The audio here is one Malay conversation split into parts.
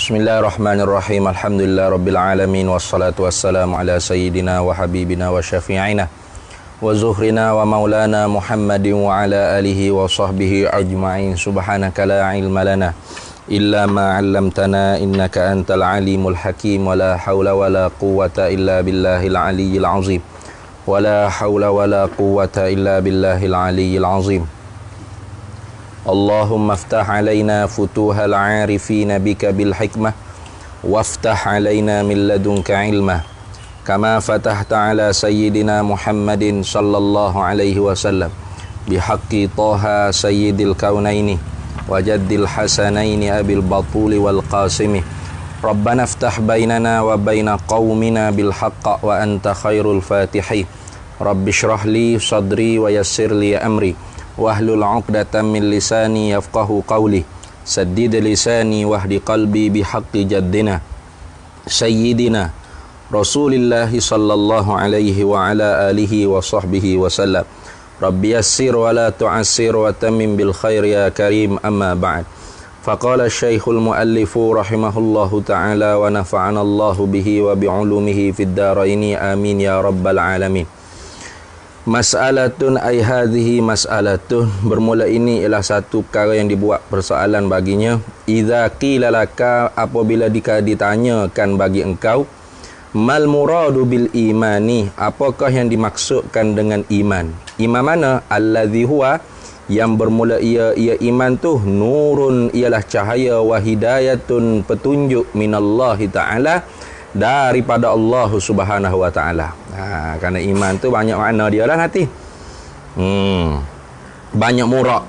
Bismillahirrahmanirrahim. Alhamdulillah rabbil alamin wassalatu wassalamu ala sayyidina wa habibina wa syafi'ina wa zuhrina wa maulana Muhammadin wa ala alihi wa sahbihi ajma'in. Subhanaka la ilma lana illa ma 'allamtana innaka antal alimul hakim. Wa la haula wa la quwwata illa billahil aliyyil azim. Wa la haula wa la quwwata illa billahil aliyyil azim. Allahumma aftah alaina futuhal arifina bika bil hikmah waftah alaina min ladunka ilmah kama fatahta ala sayyidina Muhammadin sallallahu alaihi wasallam bihaqqi Taha sayyidil kaunaini wa jaddil hasanaini abil batuli wal qasimi. Rabbana aftah bainana wa baina qaumina bil haqq wa anta khairul fatihin. Rabbi shrah li sadri wa yassir li amri wahlul 'uqdatam min lisani yafqahu qawli. Saddid lisani wahdi qalbi bihaqqi jaddina sayyidina Rasulillah sallallahu alaihi wa ala alihi wa sahbihi wa sallam. Rabbi yassir wa la tu'assir wa tammim bil khair ya karim, amma ba'd. Faqala syekhul muallifu rahimahullahu ta'ala wa nafa'ana Allahu bihi wa bi'ulumihi fid daraini amin ya rabbal alamin. Mas'alatun ay hadhihi mas'alatun, bermula ini ialah satu perkara yang dibuat persoalan baginya. Idza qila laka, apabila ditanyakan bagi engkau, mal muradu bil imani, apakah yang dimaksudkan dengan iman? Iman mana? Allazi huwa, yang bermula ia iman tu nurun, ialah cahaya, wa hidayatun, petunjuk, minallahi ta'ala, daripada Allah Subhanahu wa taala. Kerana iman tu banyak makna dia lah nanti. Banyak murak.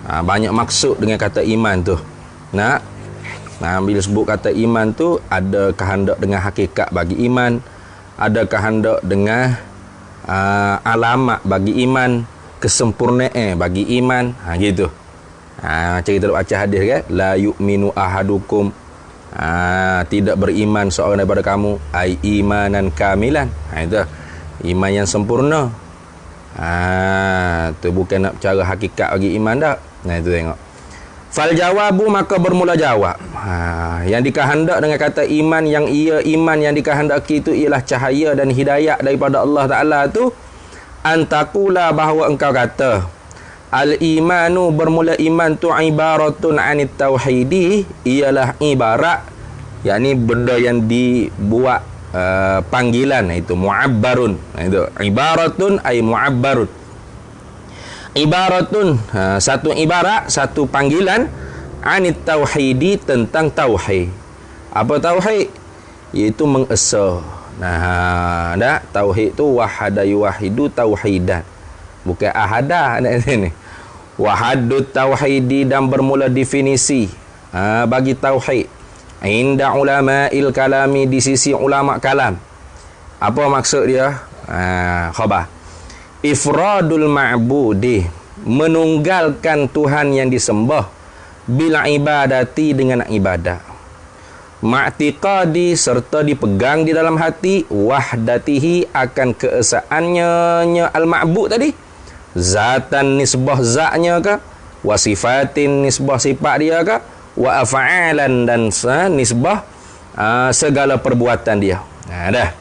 Banyak maksud dengan kata iman tu. Bila sebut kata iman tu, ada kehendak dengan hakikat bagi iman, ada kehendak dengan alamat bagi iman, kesempurnaan bagi iman, gitu. Macam kita baca hadis kan, la yu'minu ahadukum, tidak beriman seorang daripada kamu, ai imanan kamilan. Itu iman yang sempurna. Tu bukan nak cara hakikat bagi iman dah. Itu tengok. Fal jawabu, maka bermula jawab. Yang dikehendak dengan kata iman, yang iman yang dikehendaki itu ialah cahaya dan hidayah daripada Allah Taala tu. Antakula, bahawa engkau kata al-imanu, bermula iman tu ibaratun anit tauhidi, ialah ibarat, yakni benda yang dibuat panggilan, itu mu'abbarun. Itu ibaratun ay mu'abbarun. Ibaratun, satu ibarat, satu panggilan, anit tauhidi, tentang tauhid. Apa tauhid? Iaitu mengesa. Tauhid tu wahada yuwahidu tauhidan, bukan ahadah nak sini. Wahadut tauhidi, dan bermula definisi bagi tauhid inda ulama'il kalami, di sisi ulama kalam. Apa maksud dia? Khabar ifradul ma'budi, menunggalkan Tuhan yang disembah, bil ibadati, dengan ibadah, ma'tiqadi, serta dipegang di dalam hati, wahdatihi, akan keesaannya al-ma'bud tadi, zatan, nisbah zatnya ke, wa sifatin, nisbah sifat dia ke, wa af'alan, dan nisbah segala perbuatan dia. Dah.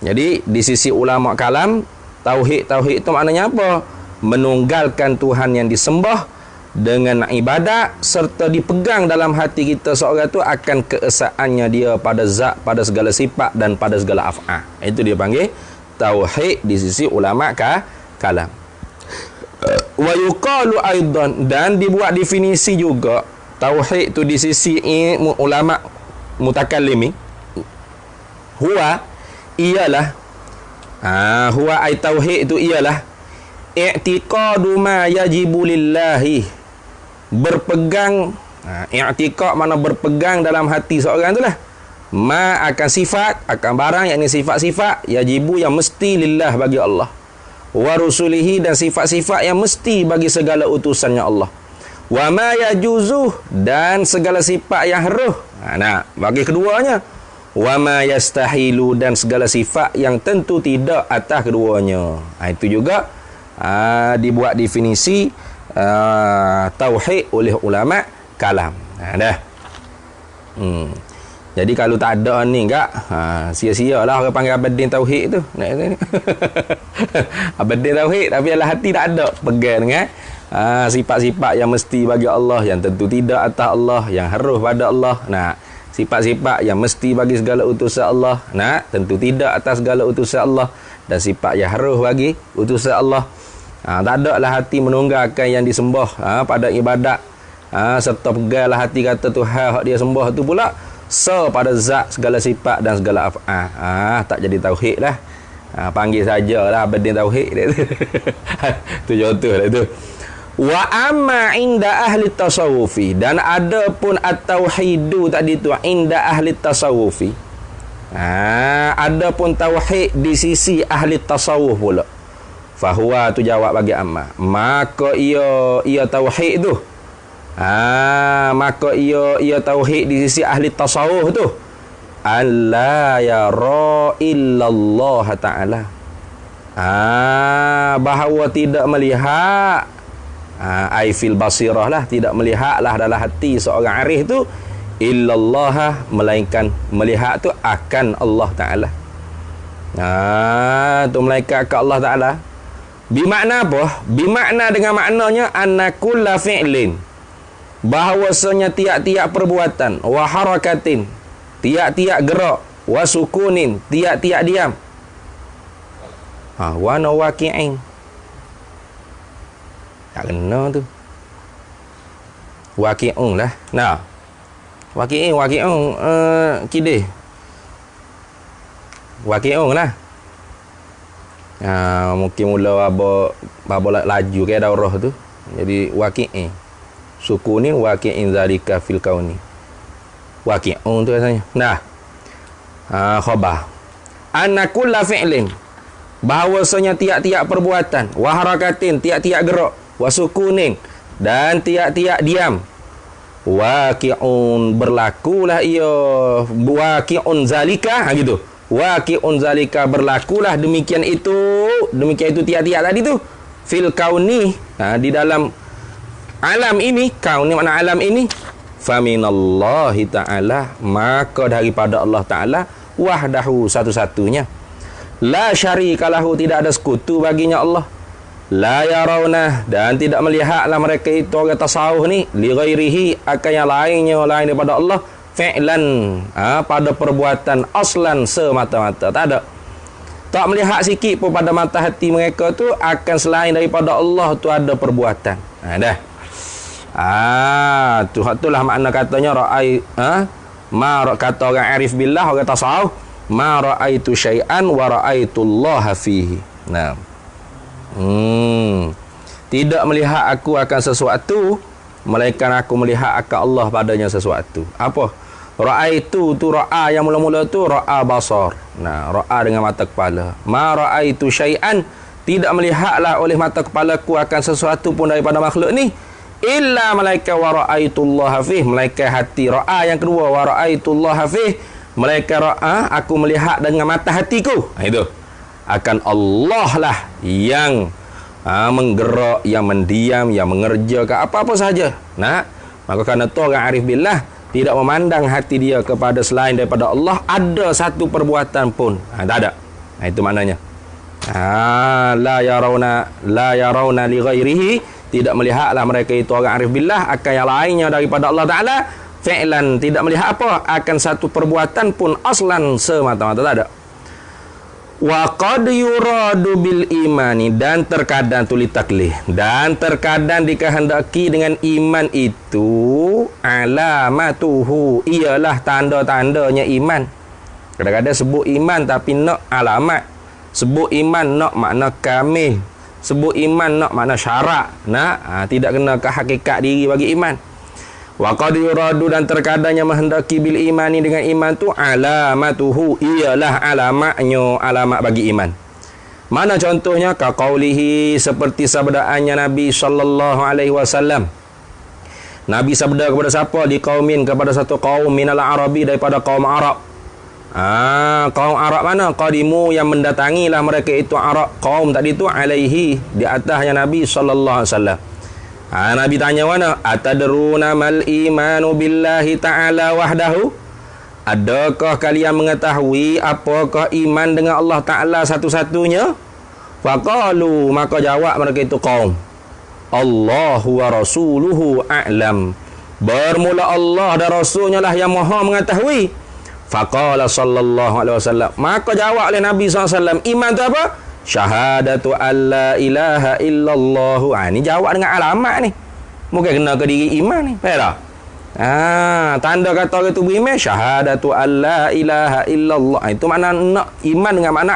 Jadi di sisi ulama kalam, tauhid itu maknanya apa? Menunggalkan Tuhan yang disembah dengan ibadat, serta dipegang dalam hati kita seorang tu akan keesaannya dia pada zat, pada segala sifat, dan pada segala af'al. Itu dia panggil tauhid di sisi ulama kalam. Wa yuqalu aidan, dan dibuat definisi juga tauhid tu di sisi ulama mutakallimi. Huwa, ialah huwa ay tauhid itu ialah i'tiqadu ma yajibu lillahi, berpegang, i'tiqad mana berpegang dalam hati seorang itulah, ma akan sifat, akan barang, yakni sifat-sifat yajibu, yang mesti, lillah, bagi Allah, wa rusulihi, dan sifat-sifat yang mesti bagi segala utusannya Allah, wa ma yajuzu, dan segala sifat yang haruh, bagi keduanya, wa ma yastahilu, dan segala sifat yang tentu tidak atas keduanya. Itu juga dibuat definisi tauhid oleh ulama kalam. Dah. Jadi kalau tak ada ni enggak, sia-sia lah orang panggil Abadin Tauhid tu. Abadin Tauhid tapi dalam hati tak ada pegang dengan sifat-sifat yang mesti bagi Allah, yang tentu tidak atas Allah, yang harus pada Allah. Nah, sifat-sifat yang mesti bagi segala utusan Allah, nah, tentu tidak atas segala utusan Allah, dan sifat yang harus bagi utusan Allah. Tak ada lah hati menunggalkan yang disembah pada ibadat, serta peganglah hati kata Tuhan dia sembah tu pula pada zat segala sifat dan segala af'al. Tak jadi tauhid lah. Panggil sajalah Abadin Tauhid. Tu contoh lah tu. Wa amma inda ahli tasawufi, dan ada pun at-tauhidu tadi tu inda ahli tasawufi. Ada pun tauhid di sisi ahli tasawuf pula. Fahuwa tu jawab bagi amma. Maka ia tauhid tu. Maka ia tauhid di sisi ahli tasawuf tu, alla yara illallah ta'ala, bahawa tidak melihat, ai fil basirah lah, tidak melihatlah dalam hati seorang arif tu illallah, melainkan melihat tu akan Allah Ta'ala. Tu melainkan akan Allah Ta'ala. Bimakna apa? Bimakna dengan maknanya anna kulla fi'lin, bahawasanya tiap-tiap perbuatan, wa harakatin, tiap-tiap gerak, wa sukunin, tiap-tiap diam, wa nawaqi'in, tak kena tu, waqi'un lah. Nah, waqi'un kidih waqi'un lah. Mungkin mula apa laju ke daurah tu, jadi waqi'in, sukunin waqi'in zalika fil kauni. Waqi'un tu rasanya. Nah, khabar anna kulla fi'lin, bahawasanya tiap-tiap perbuatan, wa harakatin, tiap-tiap gerak, wa sukunin, dan tiap-tiap diam, waqi'un, berlakulah ia, waqi'un zalika, gitu, waqi'un zalika, berlakulah demikian itu tiap-tiap tadi tu fil kauni, di dalam alam ini. Kaun ni makna alam ini. Faminallahi ta'ala, maka daripada Allah Ta'ala, wahdahu, satu-satunya, la syarikalahu, tidak ada sekutu baginya Allah, la yarawna, dan tidak melihatlah mereka itu orang tasawuf ni, li ghairihi, akan yang lainnya lain daripada Allah, fi'lan, pada perbuatan, aslan, semata-mata, tak ada, tak melihat sikit pun pada mata hati mereka tu akan selain daripada Allah tu ada perbuatan. Dah. Itulah makna katanya ra'ai, kata orang arif billah, orang tasawuf, ma ra'aitu syai'an wa ra'aitullaha fihi. Nah. Tidak melihat aku akan sesuatu, melainkan aku melihat akan Allah padanya sesuatu. Apa? Ra'aitu tu ra'a yang mula-mula tu ra'a basar. Nah, ra'a dengan mata kepala. Ma ra'aitu syai'an, tidak melihatlah oleh mata kepalaku akan sesuatu pun daripada makhluk ni, illa malaika wa ra'aitullaha fih, malaikat hati. Ra'a yang kedua, wa ra'aitullaha fih, malaikat ra'a, aku melihat dengan mata hatiku. Itu akan Allah lah yang menggerak, yang mendiam, yang mengerjakan apa-apa sahaja. Nah, maka kerana tu orang arif billah tidak memandang hati dia kepada selain daripada Allah ada satu perbuatan pun. Tak ada. Itu maknanya. La yarawna li ghairihi, tidak melihatlah mereka itu orang arif billah akan yang lainnya daripada Allah Ta'ala, fi'lan, tidak melihat apa akan satu perbuatan pun, aslan, semata-mata, tak ada. Wa qad yuradu bil imani, dan terkadang tulis taklih, dan terkadang dikehendaki dengan iman itu alamatuhu, ialah tanda-tandanya iman. Kadang-kadang sebut iman tapi nak alamat, sebut iman nak makna kamil, sebut iman nak makna syarak, tidak kena ke hakikat diri bagi iman. Wa qad yuradu, dan terkadangnya menghendaki bil imani, dengan iman tu alamatuhu, ialah alamatnya, alamat bagi iman. Mana contohnya? Ka qaulihi, seperti sabdaannya Nabi sallallahu alaihi wasallam. Nabi sabda kepada siapa? Di qaumin, kepada satu kaum, minal arabi, daripada kaum Arab. Kaum Arab mana? Qadimu, yang mendatangilah mereka itu Arab, kaum tadi tu, alaihi, di atasnya Nabi sallallahu alaihi wasallam. Nabi tanya mana? Atadruna mal imanu billahi ta'ala wahdahu? Adakah kalian mengetahui apakah iman dengan Allah Ta'ala satu-satunya? Faqalu, maka jawab mereka itu kaum, Allahu wa rasuluhu a'lam. Bermula Allah dan Rasulnya lah yang maha mengetahui. Faqala sallallahu alaihi wasallam, maka jawab oleh Nabi SAW, iman tu apa? Syahadatu alla ilaha illallah. Ni jawab dengan alamat ni. Mungkin kena ke diri iman ni. Faham tak? Tanda kata orang tu beriman, syahadatu alla ilaha illallah. Itu makna nak iman dengan makna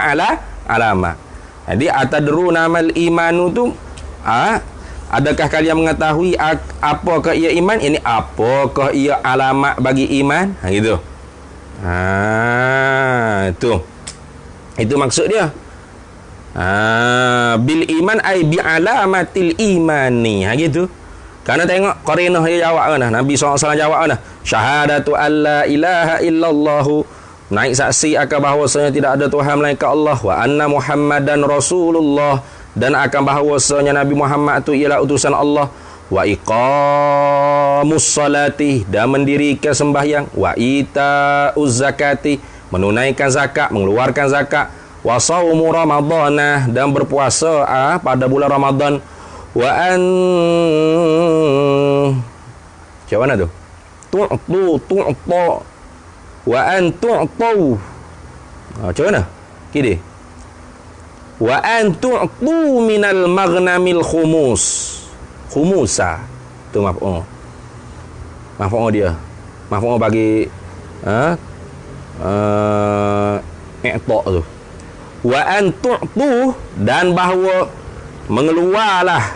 alamat. Jadi atadruna mal imanu tu, adakah kalian mengetahui apakah ia iman? Ini apakah ia alamat bagi iman? Gitu. Itu maksud dia. Bil iman ay bi alamatil imani. Gitu. Karena tengok qarinah dia jawab kan. Nabi SAW jawab kan. Syahadatu alla ilaha illallah. Naik saksi akan bahawasanya tidak ada Tuhan melainkan Allah, wa anna Muhammadan Rasulullah, dan akan bahawasanya Nabi Muhammad itu ialah utusan Allah, wa iqamus salati, dan mendirikan sembahyang, wa itauz zakati, menunaikan zakat, mengeluarkan zakat, wa saumu ramadana, dan berpuasa pada bulan Ramadan, wa an macam mana tu? Tu'ta wa an tu'tau. Macam mana? Kini. Wa an tu'tu minal maghnamil khumus. Khumusa. Tu maf'ul. Maf'ul dia. Maf'ul bagi i'ta tu. Wa an tu'tu, dan bahawa mengeluarlah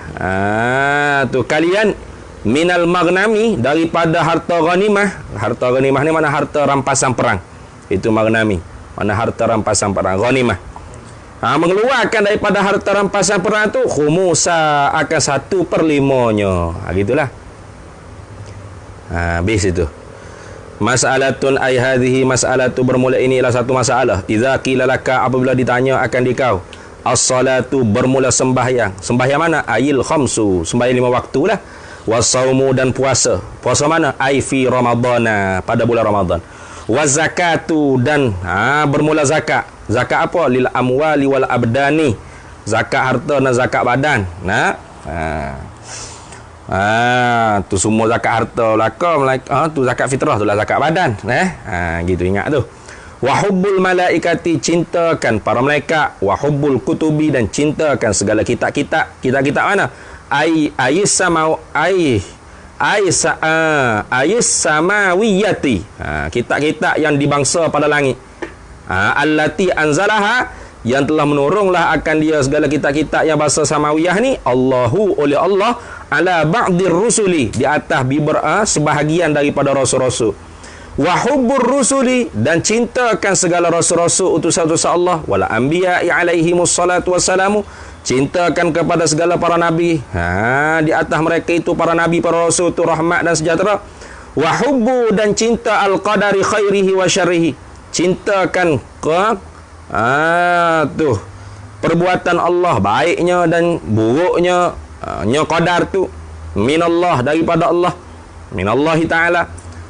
tu kalian minal maghnami, daripada harta ghanimah. Harta ghanimah ni mana harta rampasan perang. Itu maghnami, mana harta rampasan perang, ghanimah. Mengeluarkan daripada harta rampasan perang tu khumusa, akan 1/5-nya. Gitulah. Habis itu. Mas'alatun ay hadhihi mas'alatu, bermula ini ialah satu masalah. Idza qila laka, apabila ditanya akan dikau, as-salatu, bermula sembahyang. Sembahyang mana? Ayil khamsu, sembahyang 5 waktu lah. Wasaumu, dan puasa. Puasa mana? Ai fi ramadana, pada bulan Ramadan. Wazakatu, dan bermula zakat. Zakat apa? Lil amwali wal abdani, zakat harta dan zakat badan. Tu semua zakat harta belaka, tu zakat fitrah, tu lah zakat badan. Gitu, ingat tu. Wa hubbul malaikati, cintakan para malaikat. Wa hubbul kutubi, dan cintakan segala kitab-kitab. Kitab-kitab mana? Ayis samawiyati, kitab-kitab yang dibangsa pada langit. Allati anzalaha, yang telah menurunlah akan dia segala kitab-kitab yang bahasa samawiyah ni, Allahu, oleh Allah, ala ba'dir rusuli, di atas sebahagian daripada rasul-rasul. Wa hubbur rusuli, dan cintakan segala rasul-rasul, utusan-utusan Allah, wala anbiya'i alaihimus salatu wassalamu, cintakan kepada segala para nabi. Di atas mereka itu para nabi, para rasul itu rahmat dan sejahtera. Wa hubbu, dan cinta al-qadari khairihi wa syarrihi, cintakan ke perbuatan Allah, baiknya dan buruknya, qadar tu minallah, daripada Allah, minallahi ta'ala.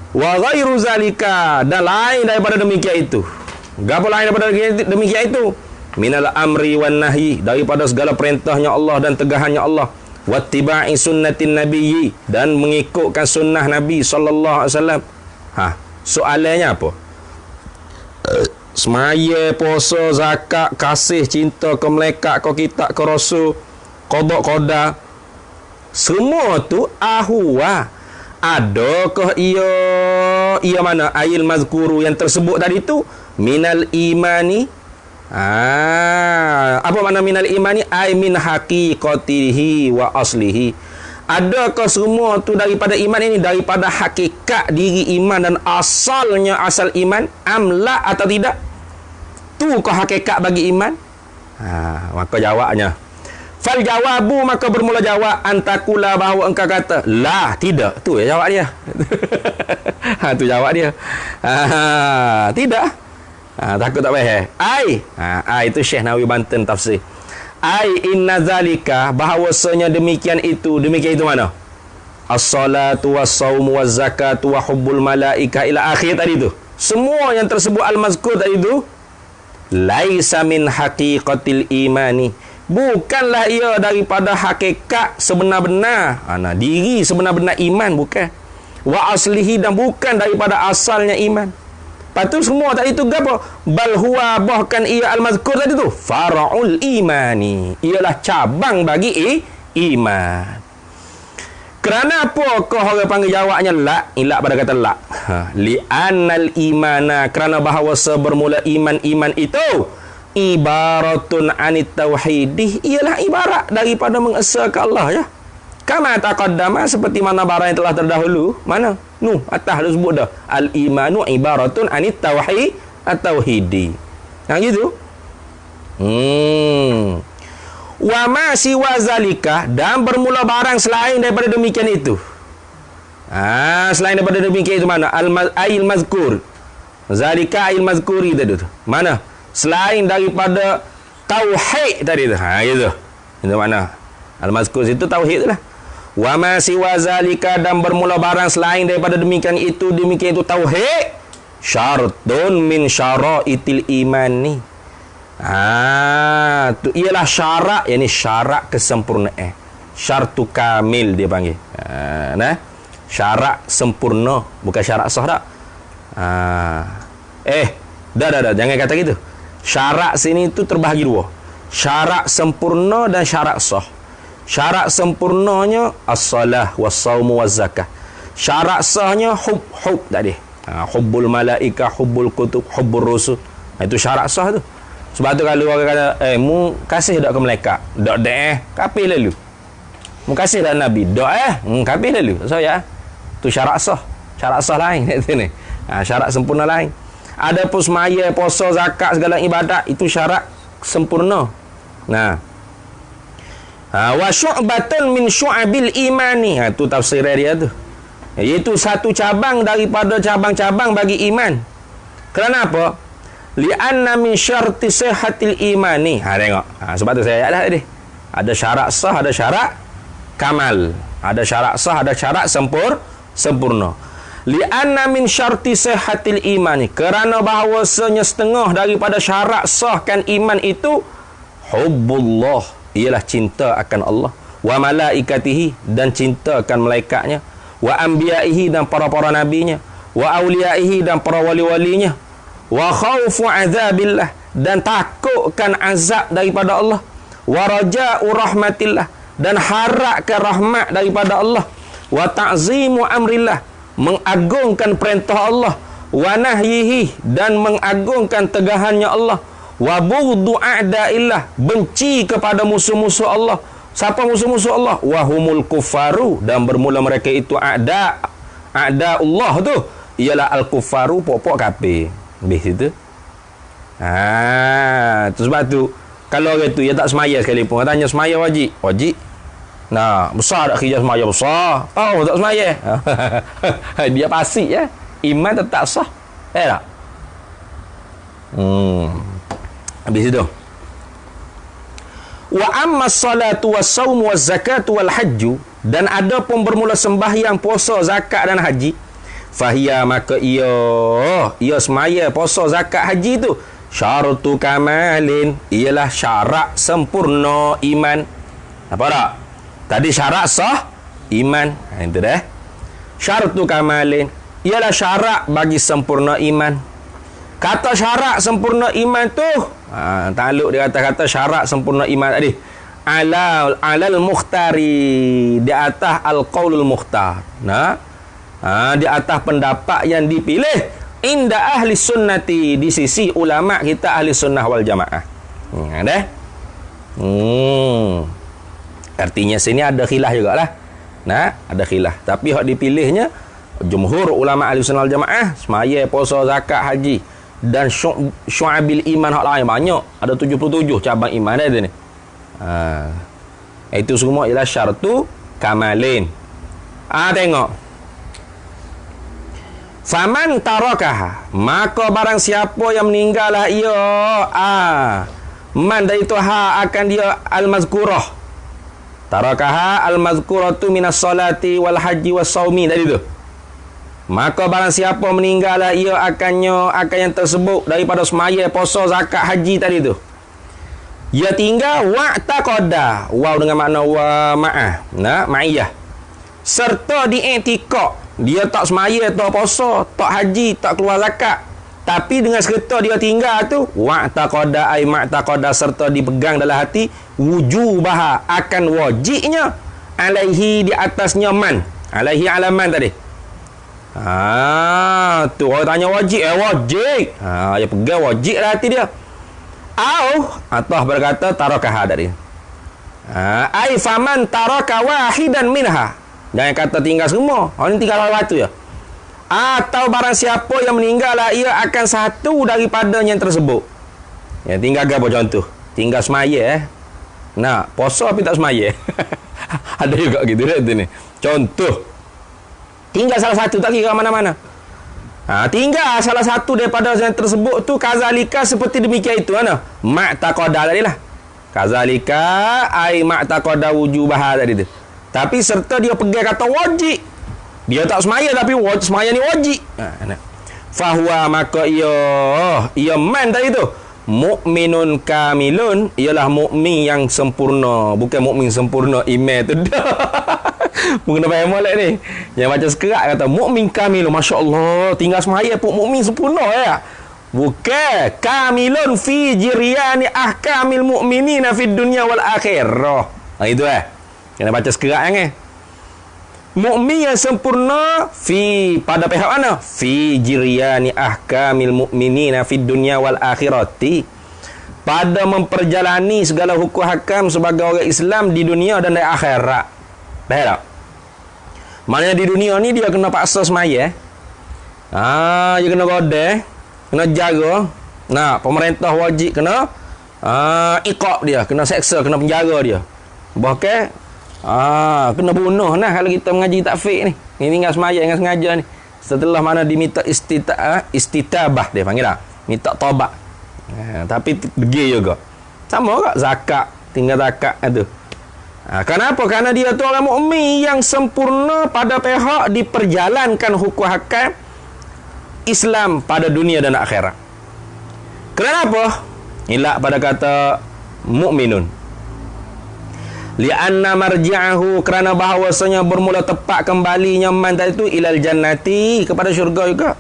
Wa ghairu zalika, dan lain daripada demikian itu. Gapo lain daripada demikian itu? Minal amri wan nahyi, daripada segala perintahnya Allah dan tegahannya Allah. Wattiba'i sunnatin nabiyyi, dan mengikutkan sunnah Nabi sallallahu alaihi wasallam. Soalannya apa? Semaya, puasa, zakat, kasih, cinta ke malaikat, ke kitab, ke rasul, qada, semua tu adakah ia mana ayil mazkuru, yang tersebut tadi tu minal imani. Apa makna minal imani? Ay min haqiqatihi wa aslihi. Adakah semua tu daripada iman ini, daripada hakikat diri iman dan asalnya asal iman? Amla, atau tidak? Tu kau hakikat bagi iman? Maka jawabnya, fal jawabu, maka bermula jawab, antakula, bahawa engkau kata la, tidak. Tu jawab dia. Tu jawab dia. Tidak. Takut tak faham. Ai itu Syekh Nawawi Banten tafsir. Ai inna zalika, bahawasanya demikian itu mana? As-salatu was-saumu waz-zakatu wa hubbul malaikah ila akhir tadi tu. Semua yang tersebut al-mazkur tadi tu laisa min haqiqatil imani, bukanlah ia daripada hakikat sebenar-benar diri sebenar-benar iman, bukan. Wa aslihi, dan bukan daripada asalnya iman. Lepas tu semua tadi tu apa? Bal huwa, bahkan ia al-mazkur tadi tu fara'ul imani, ialah cabang bagi iman. Kerana apakah orang panggil jawabnya la? Ilak pada kata la. Li'annal imana, kerana bahawa bermula iman itu ibaratun anit tauhidih, ialah ibarat daripada mengesahkan Allah, ya. Kama taqaddama, seperti mana barang yang telah terdahulu. Mana? Atas dah sebut dah. Al-imanu ibaratun anit tauhid at-tauhidi. Gitu. Wa ma siwa zalika, dan bermula barang selain daripada demikian itu. Selain daripada demikian itu mana? Al-ayil mazkur. Zalika ayil mazkuri tadi tu. Mana? Selain daripada tauhid tadi tu. Gitu. Itu mana? Al-mazkur itu tauhid tu lah. Wa ma siwa zalika, dan bermula barang selain daripada demikian itu tauhid, syartun min syaraitil imani. Tu ialah syarat, yakni syarat kesempurnaan. Syartu kamil dia panggil. Syarat sempurna, bukan syarat sah dak. Dah jangan kata gitu. Syarat sini tu terbahagi dua. Syarat sempurna dan syarat sah. Syarat sempurnanya as-salah was-saumu waz-zakah. Syarat sahnya hub tadi. Hubbul malaikah, hubbul kutub, hubbur rusul. Itu syarat sah tu. Sebab tu kalau orang kata, mu kasih tak ke malaikat? Tak kapil lalu. Mu kasih tak Nabi? Tak kapil lalu. So ya, tu syarat sah. Syarat sah lain ni. Syarat sempurna lain. Ada pun semaya, puasa, zakat, segala ibadat, itu syarat sempurna. Wa syu'batun min syu'abil imani. Tu tafsir dia tu. Iaitu satu cabang daripada cabang-cabang bagi iman. Kerana apa? Li'anna min syarti sihhatil imani. Tengok. Sebab tu saya ayat dah tadi. Ada syarat sah, ada syarat kamal. Ada syarat sah, ada syarat sempurna. Li'anna min syarti sihhatil imani. Kerana bahawasanya setengah daripada syarat sahkan iman itu hubbullah, ialah cinta akan Allah, wa malaikatihi, dan cinta akan malaikatnya, wa anbiyaihi, dan para-para nabinya, wa auliyaihi, dan para wali-walinya, wa khaufu azabillah, dan takutkan azab daripada Allah, wa raja'u rahmatillah, dan harapkan rahmat daripada Allah, wa ta'zimu amrillah, mengagungkan perintah Allah, wa nahyihi, dan mengagungkan tegahannya Allah, wa bughdu a'da'illah, benci kepada musuh-musuh Allah. Siapa musuh-musuh Allah? Wa humul kuffaru, dan bermula mereka itu a'da Allah tu ialah al-kuffaru, pokok kafir. Habis situ. Tu sebab tu kalau orang tu dia tak semaya sekalipun, tanya semaya wajib. Besar tak kerja semaya? Besar. Tak semaya. Dia pasti ya. Iman tetap sah. Tak? Habis itu. Wa amma salatu was-saumu waz-zakatu wal-hajju, dan ada pun bermula sembahyang, puasa, zakat dan haji, fahiya, maka ia semaya, puasa, zakat, haji itu syaratu kamalin, ialah syarat sempurna iman. Apa tak? Tadi syarat sah iman. Itu dah. Syaratu kamalin, ialah syarat bagi sempurna iman. Kata syarat sempurna iman tu takluk dia kata syarat sempurna iman tadi alal mukhtari, di atas al-qaulul mukhtar. Di atas pendapat yang dipilih inda ahli sunnati, di sisi ulama kita ahli sunnah wal jamaah. Artinya sini ada khilaf jugalah. Ada khilaf, tapi hak dipilihnya jumhur ulama ahli sunnah wal jamaah semaya, puasa, zakat, haji dan syu'abil iman hak lain banyak, ada 77 cabang iman ada ni. Itu semua ialah syartu kamalin. Tengok. Faman tarakaha, maka barang siapa yang meninggallah ia Man dari itu ha akan dia al-mazkurah. Tarakaha al-mazkuratu minas salati wal haji was saumi tadi tu. Maka barang siapa meninggal ia akan yang tersebut daripada semaya, puasa, zakat, haji tadi tu. Ia tinggal wa'taqada. Waw dengan makna wa ma'ah. Ma'iyah. Serta diiktikad. Dia tak semaya, tak puasa, tak haji, tak keluar zakat. Tapi dengan serta dia tinggal tu wa'taqada ay ma'taqada, serta dipegang dalam hati wujubaha, akan wajibnya alaihi, di atasnya man. Alaihi alaman tadi. Tu orang tanya wajib. Wajib. Dia pegang wajib lah hati dia. Atau berkata tarakah dari. Ai faman taraka wahidan minha. Jangan kata tinggal semua. Orang ni tinggal satu ya. Atau barang siapa yang meninggal ia akan satu daripada yang tersebut. Ya, tinggal apa contoh? Tinggal semaya puasa tapi tak semaya. Ada juga gitu ni. Contoh. Tinggal salah satu, tak kira mana-mana. Tinggal salah satu daripada yang tersebut tu, kazalika seperti demikian itu. Ma'taqada tadi lah. Kazalika ai ma'taqada wujubah tadi tu. Tapi serta dia pegang kata wajib. Dia tak semaya tapi semaya ni wajib. Fahuwa, maka ia man tadi tu. Mukminun kamilun, ialah mukmin yang sempurna. Bukan mukmin sempurna iman tu dah. Mungkin apa yang molek ni yang macam sekerak kata mukmin kamilun, masya-Allah, tinggal semaya pun mukmin sempurna ya. Bukan kamilun fi jiryani ahkamil mu'minina fid dunya wal akhirah. Itu kena baca sekerak kan. Mukmin yang sempurna pada pihak mana? Fi jiryani ahkamil mu'minina fid dunya wal akhirati, pada memperjalani segala hukum hakam sebagai orang Islam di dunia dan di akhirat. Dah tak? Maknanya di dunia ni dia kena paksa semaya. Dia kena godeh, kena jaga. Pemerintah wajib kena iqab dia, kena seksa, kena penjara dia. Bahkan kena bunuh kalau kita mengaji takfir ni. Ni tinggal semaya dengan sengaja ni. Setelah mana diminta istitabah dia panggil lah. Minta taubat. Tapi degil juga. Sama juga zakat, tinggal zakat tu. Kenapa? Kerana dia tu orang mukmin yang sempurna pada pihak diperjalankan hukum hakam Islam pada dunia dan akhirat. Kenapa? Ila pada kata mukminun. Lianna marji'ahu, kerana bahawasanya bermula tepat kembalinya man tadi itu ilal jannati, kepada syurga juga.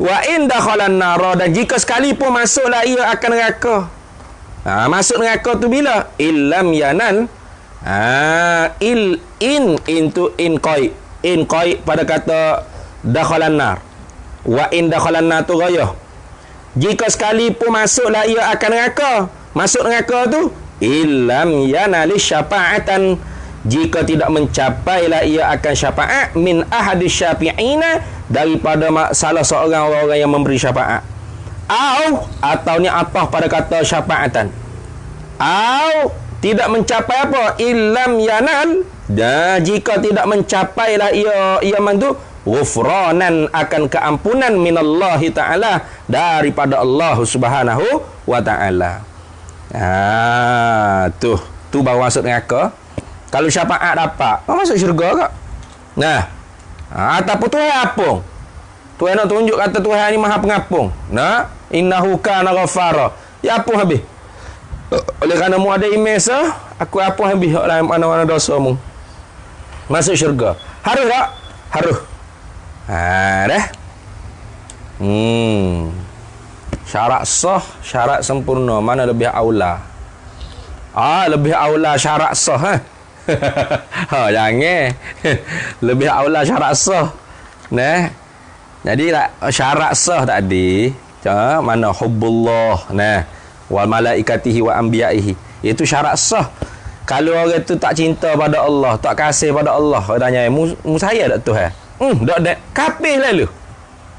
Wa in dakhalan nara, dan jika sekalipun masuklah ia akan neraka. Masuk neraka tu bila? Illam yanal in qai pada kata dakhalan nar. Wa in dakhalan nar tu gayah. Jika sekalipun masuklah ia akan neraka. Masuk neraka tu illam yanali syafa'atan, jika tidak mencapailah ia akan syafaat min ahadis syafi'ina, daripada salah seorang orang yang memberi syafaat. Atau ni apa pada kata syafa'atan. Tidak mencapai apa? Illam yanal, dan jika tidak mencapailah ia mandu ghufranan, akan keampunan minallahi ta'ala, daripada Allah subhanahu wa ta'ala. Tu baru masuk neraka. Kalau syafaat dapat, masuk syurga kak. Ataupun Tuhan apung. Tuhan nak tunjuk kata Tuhan ni maha pengapung. Innahu kana ghafara. Ya apung habis. Oleh kerana mu ada imes, aku apung habis lah mana-mana dosa mu. Masuk syurga. Harus tak? Harus. Dah. Syarat sah, syarat sempurna, mana lebih aula? Lebih aula syarat sah. Jangan. Lebih aula syarat sah. Jadi syarat sah tadi, mana hubbullah, wal malaikatihi wa anbiya'ihi. Itu syarat sah. Kalau orang tu tak cinta pada Allah, tak kasih pada Allah, orang tanya, mu saya tak Tuhan? Tak. Kafir lalu.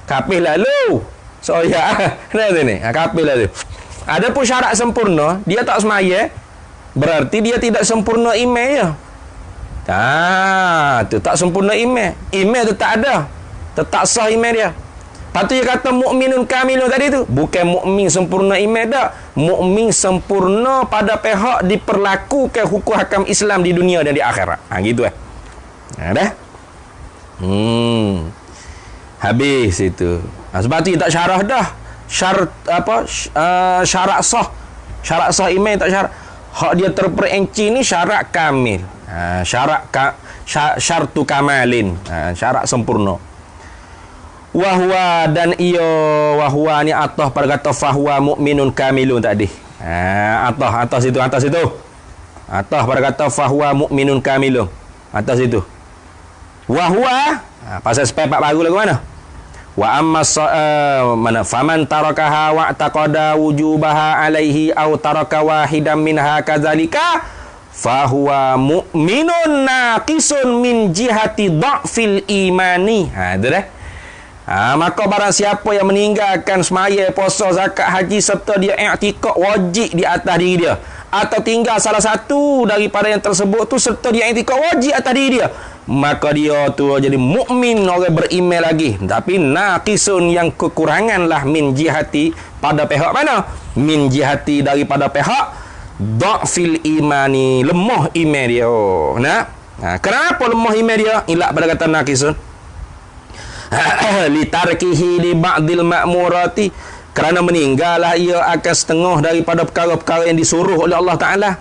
Kafir lalu. So ya, kenapa ni? Kafir lalu. Adapun syarat sempurna, dia tak semaya, berarti dia tidak sempurna iman ya. Tu tak sempurna iman. Iman tu tak ada. Tetap sah iman dia. Patu dia kata mukminun kamilun tadi tu, bukan mukmin sempurna iman dak. Mukmin sempurna pada pihak diperlakukan hukum hakam Islam di dunia dan di akhirat. Gitu dah. Habis itu. Sebab tu tak syarah dah. Syarat sah. Syarat sah iman tak syarah. Hak dia terperinci ni syarat kamil. Syartu kamalin. Syarat sempurna. Wahwa dan wahwa ni atah pada kata fahuwa mukminun kamilun tadi. Atas itu. Atah pada kata fahuwa mukminun kamilun. Atas itu. Wahwa pasal spare part baru lagu mana? Wa amma mana faman tarakaha wa taqada wujubaha alaihi aw taraka wahidan minha kadzalika fahuwa mu'minun naqisun min jihati dha'fil imani. Itu dah. Maka barang siapa yang meninggalkan semaya, puasa, zakat, haji serta dia i'tikad wajib di atas diri dia, atau tinggal salah satu daripada yang tersebut tu serta dia i'tikad wajib atas diri dia, maka dia tu jadi mukmin, orang beriman lagi, tapi naqisun yang kekurangan lah min jihati pada pihak mana? Min jihati daripada pihak dha'fil imani, lemah iman dia. Kenapa lemah iman dia? Ilak pada kata naqisun litarkihi li ba'dil ma'murati, kerana meninggallah ia akan setengah daripada perkara-perkara yang disuruh oleh Allah Ta'ala.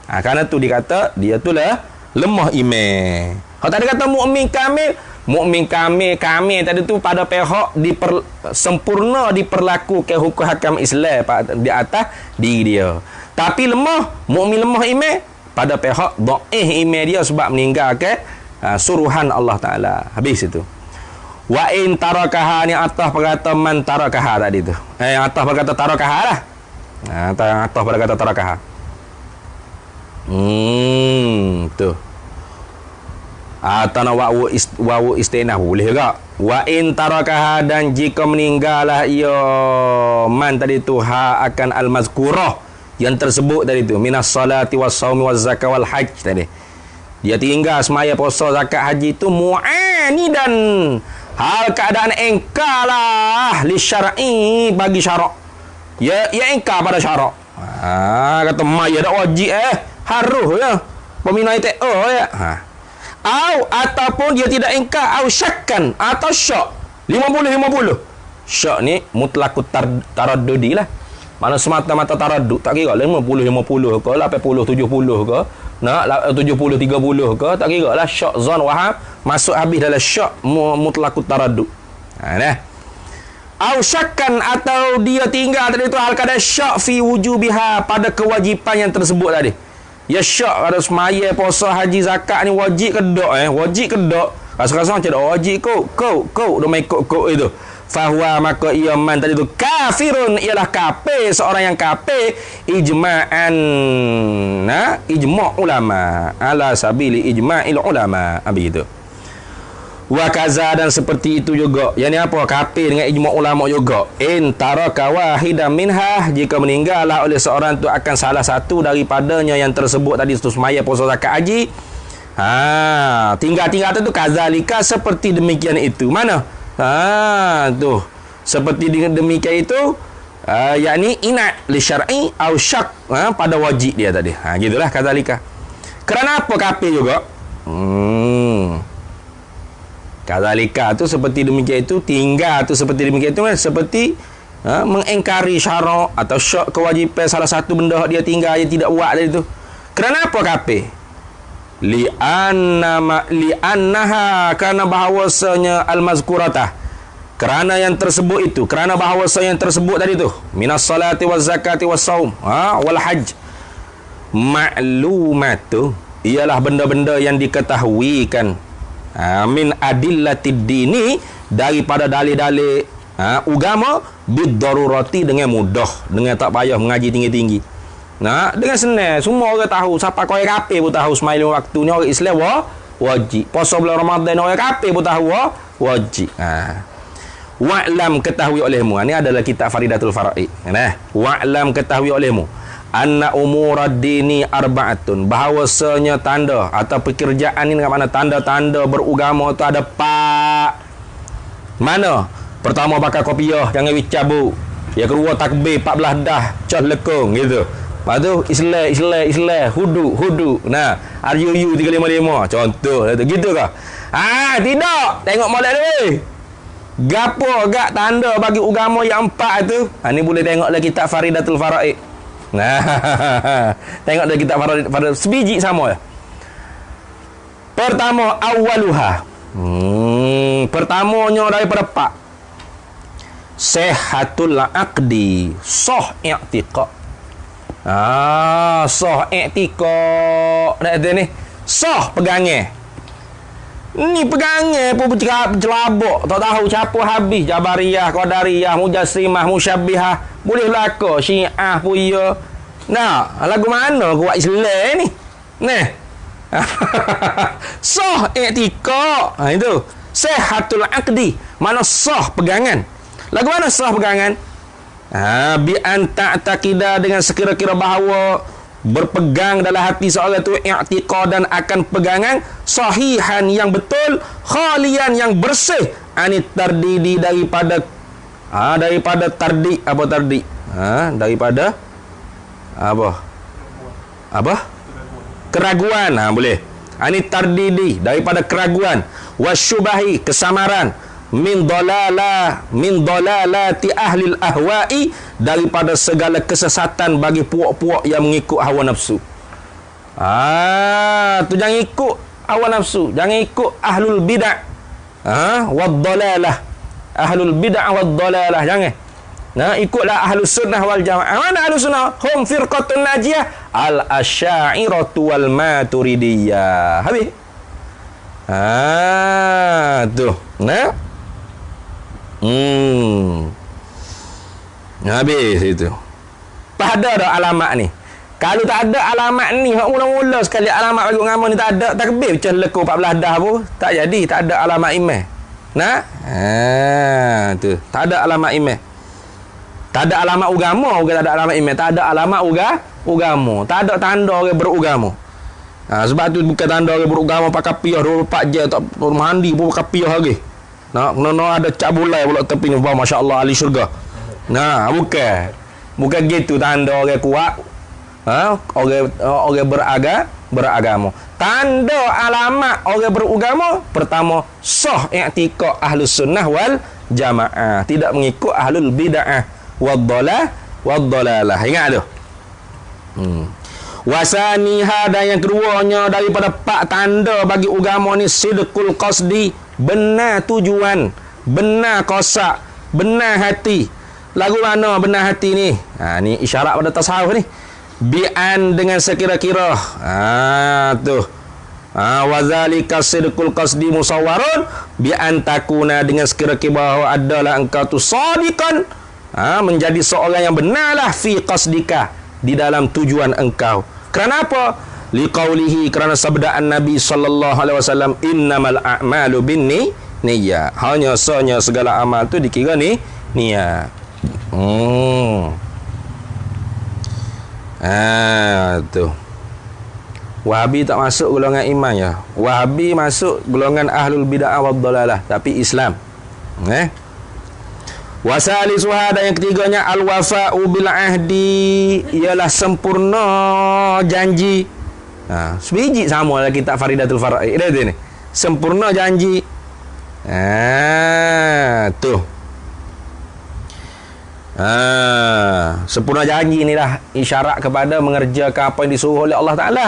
Kerana tu dikata dia tu lah lemah iman. Kalau tadi kata mukmin kamil tadi tu pada pihak sempurna diperlakukan hukum hakam Islam di atas diri dia. Tapi mukmin lemah iman pada pihak dhaif iman dia sebab meninggalkan suruhan Allah Ta'ala. Habis itu. Wa in tarakaha ni atas perkata man tarakaha tadi tu. Atas perkata tarakaha lah. Atas perkata tarakaha. Tu. Atau wawu istinah boleh ke? Wa in tarakaha, dan jika meninggallah ia man tadi tu akan al-mazkurah yang tersebut tadi tu, minas salati was saumi waz zakat wal hajj tadi. Dia tinggal semaya, puasa, zakat, haji tu mu'anidan, hal keadaan engkar li syar'i, bagi syarak. Ya engkar pada syarak. Kata maya dak wajib harus ya. Peminai TO ya. Ataupun dia tidak engkar, au syakkan, atau syak 50-50. Syak ni mutlaqut taraddudi lah. Mana semata-mata taraddud, tak kira 50-50 ke 80-70 ke, nak 70-30 ke, tak kira lah. Syak zon waham masuk habis dalam syak mutlaqut taraddud. Au syakkan, atau dia tinggal tadi tu hal kadar syak fi wujubiha, pada kewajipan yang tersebut tadi. Ya syak ada semaya, puasa, haji, zakat ni wajib ke dak? Wajib ke dak? Rasa-rasa macam dak wajib kau dah mai kau itu. Fahuwa, maka ia man tadi tu kafirun, ialah kafir, seorang yang kafir ijma'an, ijma' ulama, ala sabili ijma'il ulama. Begitu. Wa kaza, dan seperti itu juga, yang ni apa, kafir dengan ijma' ulama juga. In taraka wahidan minha, jika meninggallah oleh seorang tu akan salah satu daripadanya yang tersebut tadi tu, semaya, puasa, zakat, haji, tinggal tu kazalika, seperti demikian itu. Mana? Tu seperti demikian itu, yakni inat li syar'i au syak, pada wajib dia tadi. Gitulah kadzalika. Kerana apa kafir juga? Kadzalika tu seperti demikian itu, tinggal tu seperti demikian itu, seperti mengingkari syarak atau syak kewajipan salah satu benda dia tinggal, dia tidak buat tadi tu. Kerana apa kafir? Li'annaha, kerana bahawasanya al-mazkuratah, kerana yang tersebut itu, kerana bahawasanya yang tersebut tadi tu, minas salati waz zakati was saum wal hajj, ma'lumatu, ialah benda-benda yang diketahuikan, min adillatid dini, daripada dalil-dalil agama, bid-darurati, dengan mudah, dengan tak payah mengaji tinggi-tinggi. Dengan senang, semua orang tahu. Siapa kau yang kafir pun tahu semai lima waktu ni orang Islam wajib. Puasa bulan Ramadan orang kafir pun tahu wajib. Wa'lam, ketahui olehmu. Ini adalah kitab Faridatul Faraid. Wa'lam, ketahui olehmu, anna umurad dini arba'atun, bahawasanya tanda atau pekerjaan ini dengan mana tanda-tanda beragama itu ada 4. Mana? Pertama pakai kopiah, jangan cabut. Yang kedua takbir 14 dah, cah lekong gitu. Lepas tu Islam, hudu. Nah, RUU 355 contoh gitu kah? Tidak. Tengok molek ni. Gapo agak tanda bagi agama yang 4 tu? Ni boleh tengok lagi kitab Faridatul Faraid. Nah, tengok lagi kitab Faraid sebiji sama ya. Pertama awaluha. Pertamanya daripada 4. Sehatul aqdi, sah i'tiqad. Sah i'tiqad. Dah ada ni. Sah pegangan. Ni pegangan pun bercelabuk. Tak tahu siapa habis. Jabariyah, Qadariyah, Mujassimah, Musyabbihah. Boleh belaka. Syiah pun ya. Nah, lagu mana kuat Islam ni? Nah. Sah i'tiqad. Itu. Sehatul aqdi. Mana sah pegangan. Lagu mana sah pegangan? Bi an ta'taqida, dengan sekira-kira bahawa berpegang dalam hati seorang itu i'tiqadan akan pegangan sahihan yang betul, khalian yang bersih, anit tardidi, daripada tardi. Apa tardi? Daripada apa? Keraguan. Boleh. Anit tardidi, daripada keraguan, wasyubahi, kesamaran, min dalalati ahlil ahwa'i, daripada segala kesesatan bagi puak-puak yang mengikut hawa nafsu. Tu jangan ikut hawa nafsu, jangan ikut ahlul bid'ah. Wad dalalah. Ahlul bid'ah wad dalalah, jangan. Ikutlah ahlus sunnah wal jamaah. Mana ahlus sunnah? Hum firqatun najiyah, al asy'ariyatu wal maturidiyah. Habis. Tu. Habis itu. Pada dah alamat ni. Kalau tak ada alamat ni, hak mula-mula sekali alamat bagi agama ni tak ada, takbir macam lekor 14 dah pun tak jadi, tak ada alamat iman. Tu. Tak ada alamat iman. Tak ada alamat agama, tak ada alamat iman, tak ada alamat agama. Tak ada tanda orang beragama. Sebab tu bukan tanda orang beragama pakai piah 24 jam tak mandi pun pakai piah lagi. Kena ada cap bulai pula tepi ni, masya-Allah ahli syurga. Bukan gitu tanda orang kuat. Orang beragama. Tanda alamat orang beragama, pertama sah i'tiqad ahlus sunnah wal jamaah, tidak mengikut ahlul bid'ah wad-dalalah. Ingat tu. Wasaniha, dan yang keduanya daripada 4 tanda bagi agama ni, sidqul qasdi, benar tujuan, benar qasak, benar hati. Lagu mana benar hati ni? Ni isyarat pada tasawuf ni. Bi'an, dengan sekira-kira. Tu. Wazalika sidqul qasdi musawwarun bi'an takuna, dengan sekira-kira bahawa adalah engkau tu sadiqan, menjadi seorang yang benarlah fi qasdika, di dalam tujuan engkau. Kerana apa? Liqaulihi, kerana sabdaan Nabi sallallahu alaihi wasallam, innamal a'malu binniyat. Hanya segala amal tu dikira ni niat. Tu. Wahabi tak masuk golongan iman ya. Wahabi masuk golongan ahlul bid'ah wad dalalah, tapi Islam. Wasalisuha, dan yang ketiganya al-wafa'u bil ahdi, ialah sempurna janji. Sebiji sama lah kitab Faridatul Faraid ni. Sempurna janji. Tu. Sempurna janji ni lah isyarat kepada mengerjakan apa yang disuruh oleh Allah Ta'ala.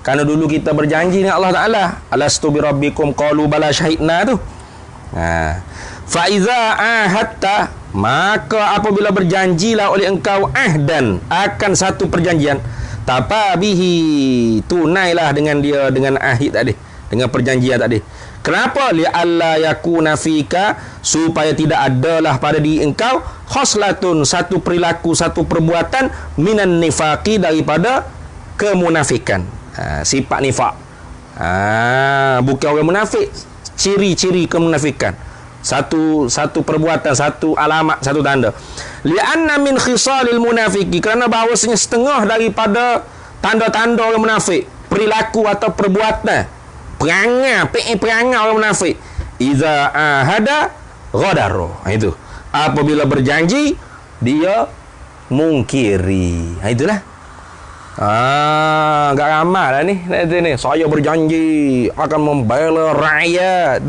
Kerana dulu kita berjanji dengan Allah Ta'ala, alastu bi rabbikum qalu bala syahidna tu. Fa iza ahadta, maka apabila berjanjilah oleh engkau ahdan, akan satu perjanjian, tapabihi, tunailah dengan dia, dengan ahid tadi, dengan perjanjian tadi. Kenapa? Li alla yakuna fika, supaya tidak adalah pada diri engkau khoslatun, satu perilaku, satu perbuatan, minan nifaqi, daripada kemunafikan. Sifat nifak. Bukan orang munafik, ciri-ciri kemunafikan. Satu perbuatan, satu alamat, satu tanda. Li'anna min khisalil munafiki, kerana bahawasanya setengah daripada tanda-tanda orang munafik, perilaku atau perbuatan, perangai orang munafik, iza ahada ghadara. Itu. Apabila berjanji, dia mungkiri. Itulah. Enggak ramai lah ni. Saya berjanji akan membela rakyat.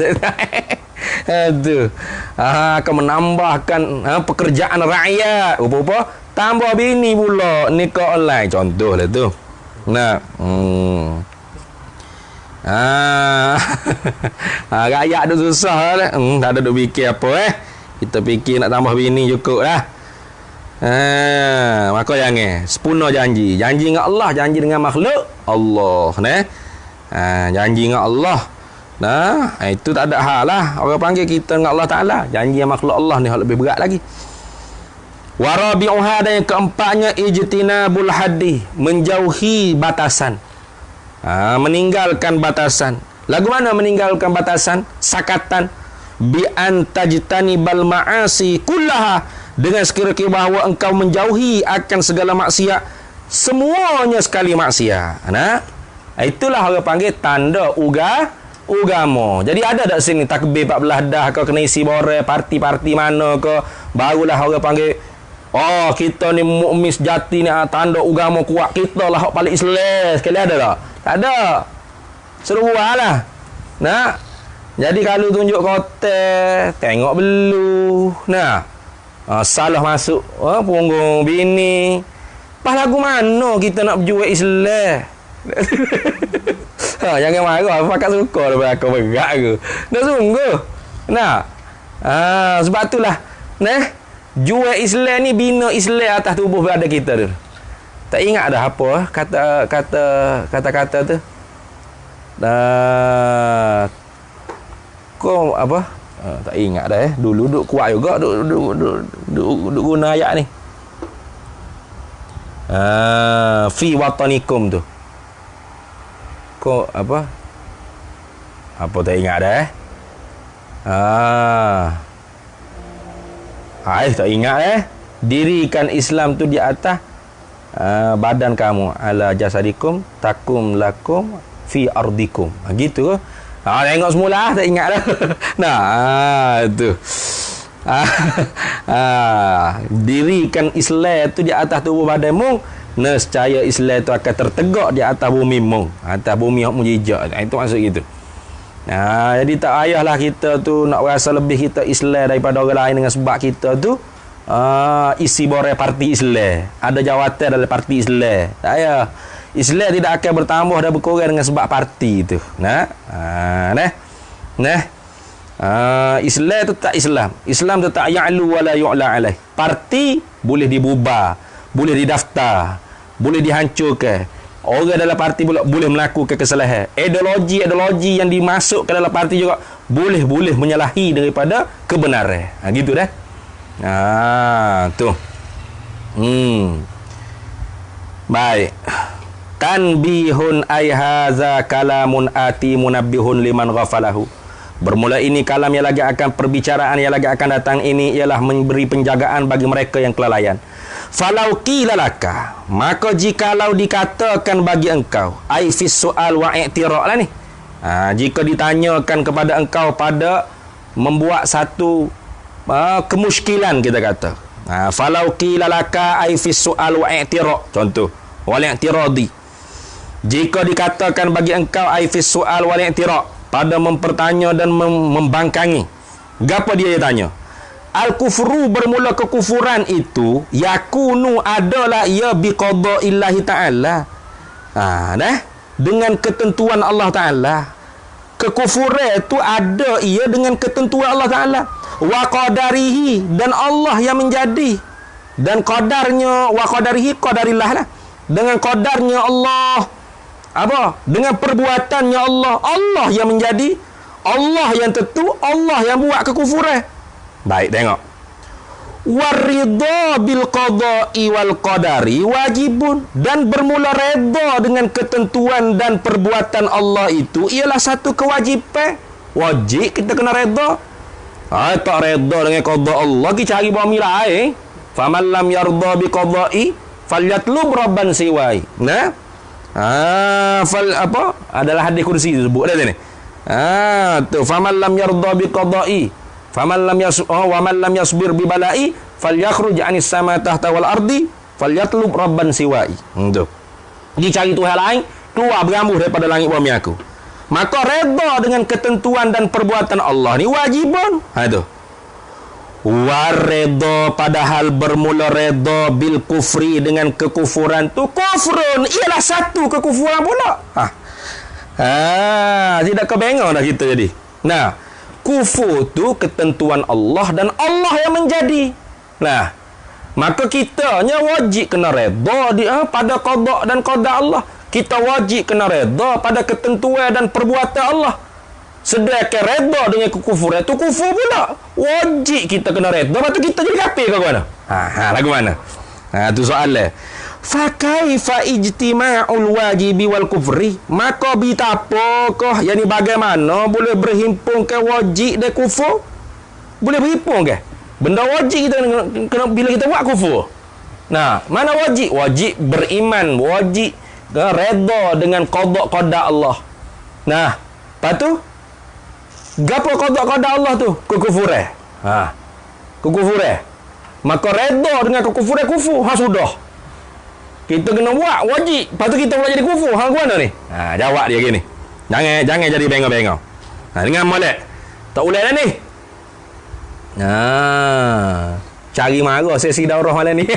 Itu. Akan menambahkan pekerjaan rakyat. Apa-apa? Tambah bini pula nikah online. Contoh lah tu. Nah. Rakyat tu susah lah. Tak ada duk fikir apa Kita fikir nak tambah bini cukup lah. Maka jangan sempurna janji. Janji dengan Allah, janji dengan makhluk Allah, janji dengan Allah. Itu tak ada hal lah. Orang panggil kita dengan Allah Ta'ala. Janji dengan makhluk Allah ni hal lebih berat lagi. Warabi'uha, dan yang keempatnya ijtinabul haddi, menjauhi batasan. Meninggalkan batasan. Lagu mana meninggalkan batasan? Sakatan. Bi antajtanibal ma'asi kullaha, dengan sekira-kira bahawa engkau menjauhi akan segala maksiat, semuanya sekali maksiat. Itulah orang panggil tanda agama. Jadi ada tak sini takbir 14 dah ke, kena isi bore parti-parti mana ke, barulah orang panggil kita ni mukmin sejati ni, tanda agama kuat kita lah hak paling Islam sekali. Ada tak? Tak ada. Serualah. Jadi kalau tunjuk kotak, tengok belu. Salah masuk punggung bini. Pas lagu mana kita nak berjual Islam? Jangan marah, pakat suka dah berlaku berat ke. Dah sungguh. Sebab itulah jual Islam ni, bina Islam atas tubuh badan kita tu. Tak ingat dah apa kata-kata tu. Kau apa? Tak ingat dah Dulu duk kuat juga duk guna ayat ni. Fi watanikum tu. Kau apa? Apa tak ingat dah tak ingat Dirikan Islam tu di atas badan kamu, ala jasadikum takum lakum fi ardikum. Gitu ke? Tengok semula tak ingat dah. Itu. Dirikan Islam tu di atas tubuh badanmu, nescaya Islam tu akan tertegak di atas bumi mu, atas bumi yang mujizat. Itu maksud gitu. Jadi tak payahlah kita tu nak rasa lebih kita Islam daripada orang lain dengan sebab kita tu isi bore parti Islam, ada jawatan dalam parti Islam. Tak payah. Islam tidak akan bertambah dan berkurang dengan sebab parti itu. Islam tetap Islam. Islam tetap ya'lu wa la yu'la alaih. Parti boleh dibubar, boleh didaftar, boleh dihancurkan. Orang dalam parti pula boleh melakukan kesalahan. Ideologi yang dimasukkan dalam parti juga boleh menyalahi daripada kebenaran. Gitu dah. Tu. Baik. Tanbihun ay haza kalamun ati munabbihun liman ghafalahu. Bermula ini kalam yang lagi akan perbicaraan yang lagi akan datang ini ialah memberi penjagaan bagi mereka yang kelalaian. Falau qila laka, maka jikalau dikatakan bagi engkau, ai fis soal wa i'tiraq lah ni. Jika ditanyakan kepada engkau pada membuat satu kemusykilan, kita kata. Falau qila laka ai fis soal wa i'tiraq. Contoh, wal i'tiradi. Jika dikatakan bagi engkau ai fis soal wal i'tiraq, pada mempertanya dan membangkangi. Gapo dia tanya? Al-kufru, bermula kekufuran itu, yakunu adalah ia biqada'illahi ta'ala. Dengan ketentuan Allah Ta'ala. Kekufuran itu ada ia dengan ketentuan Allah Ta'ala. Wa qadarihi, dan Allah yang menjadi. Dan qadarnya, wa qadarihi, qadarillah lah. Dengan qadarnya Allah. Apa? Dengan perbuatannya Allah. Allah yang menjadi, Allah yang tentu, Allah yang buat kekufuran. Baik, tengok. Waridha bil qada'i wal qadari wajibun, dan bermula redha dengan ketentuan dan perbuatan Allah itu ialah satu kewajipan. Wajib kita kena redha. Tak redha dengan qada Allah, kita cari bumi lain. Faman lam yarda bi qada'i falyatlub rabban siwai. Adalah hadis kursi tu sebut dah ni. Tu faman lam yarda bi qada'i Faman lam wa man lam yasbir bi bala'i falyakhruj 'anis sama tahta wal ardi falyatlub rabban siwai. Tu. Pergi cari Tuhan lain, keluar berambuh daripada langit bumi aku. Maka redha dengan ketentuan dan perbuatan Allah ni wajibun. Tu. Waredha padahal bermula redha bil kufri dengan kekufuran tu kufrun ialah satu kekufuran pula. Tidak kebengang dah kita jadi. Nah, kufur tu ketentuan Allah dan Allah yang menjadi. Nah, maka kitanya wajib kena redha pada qada dan qada Allah. Kita wajib kena redha pada ketentuan dan perbuatan Allah. Sedangkan redha dengan kekufuran itu kufur pula. Wajib kita kena redha, lepas tu kita jadi kafir ke mana? Lagu mana? Tu soalan. Fa kaifa ijtima'ul wajibi wal kufri? Maka betapakah yani bagaimana boleh berhimpun ke wajib dan kufur? Boleh berhimpun ke? Benda wajib kita kena bila kita buat kufur. Nah, mana wajib? Wajib beriman, wajib redha dengan qada Allah. Nah, lepas tu gapo qada Allah tu? Kekufuran. Kekufuran. Maka redha dengan kekufuran kufur. Sudah. Kita kena buat wajib. Lepas tu kita pula jadi kufur. Hang mana ni? Jawab dia gini. Jangan jadi bengong-bengong. Dengan molek. Tak ulai dah ni. Cari marah sesi daurah malam ni.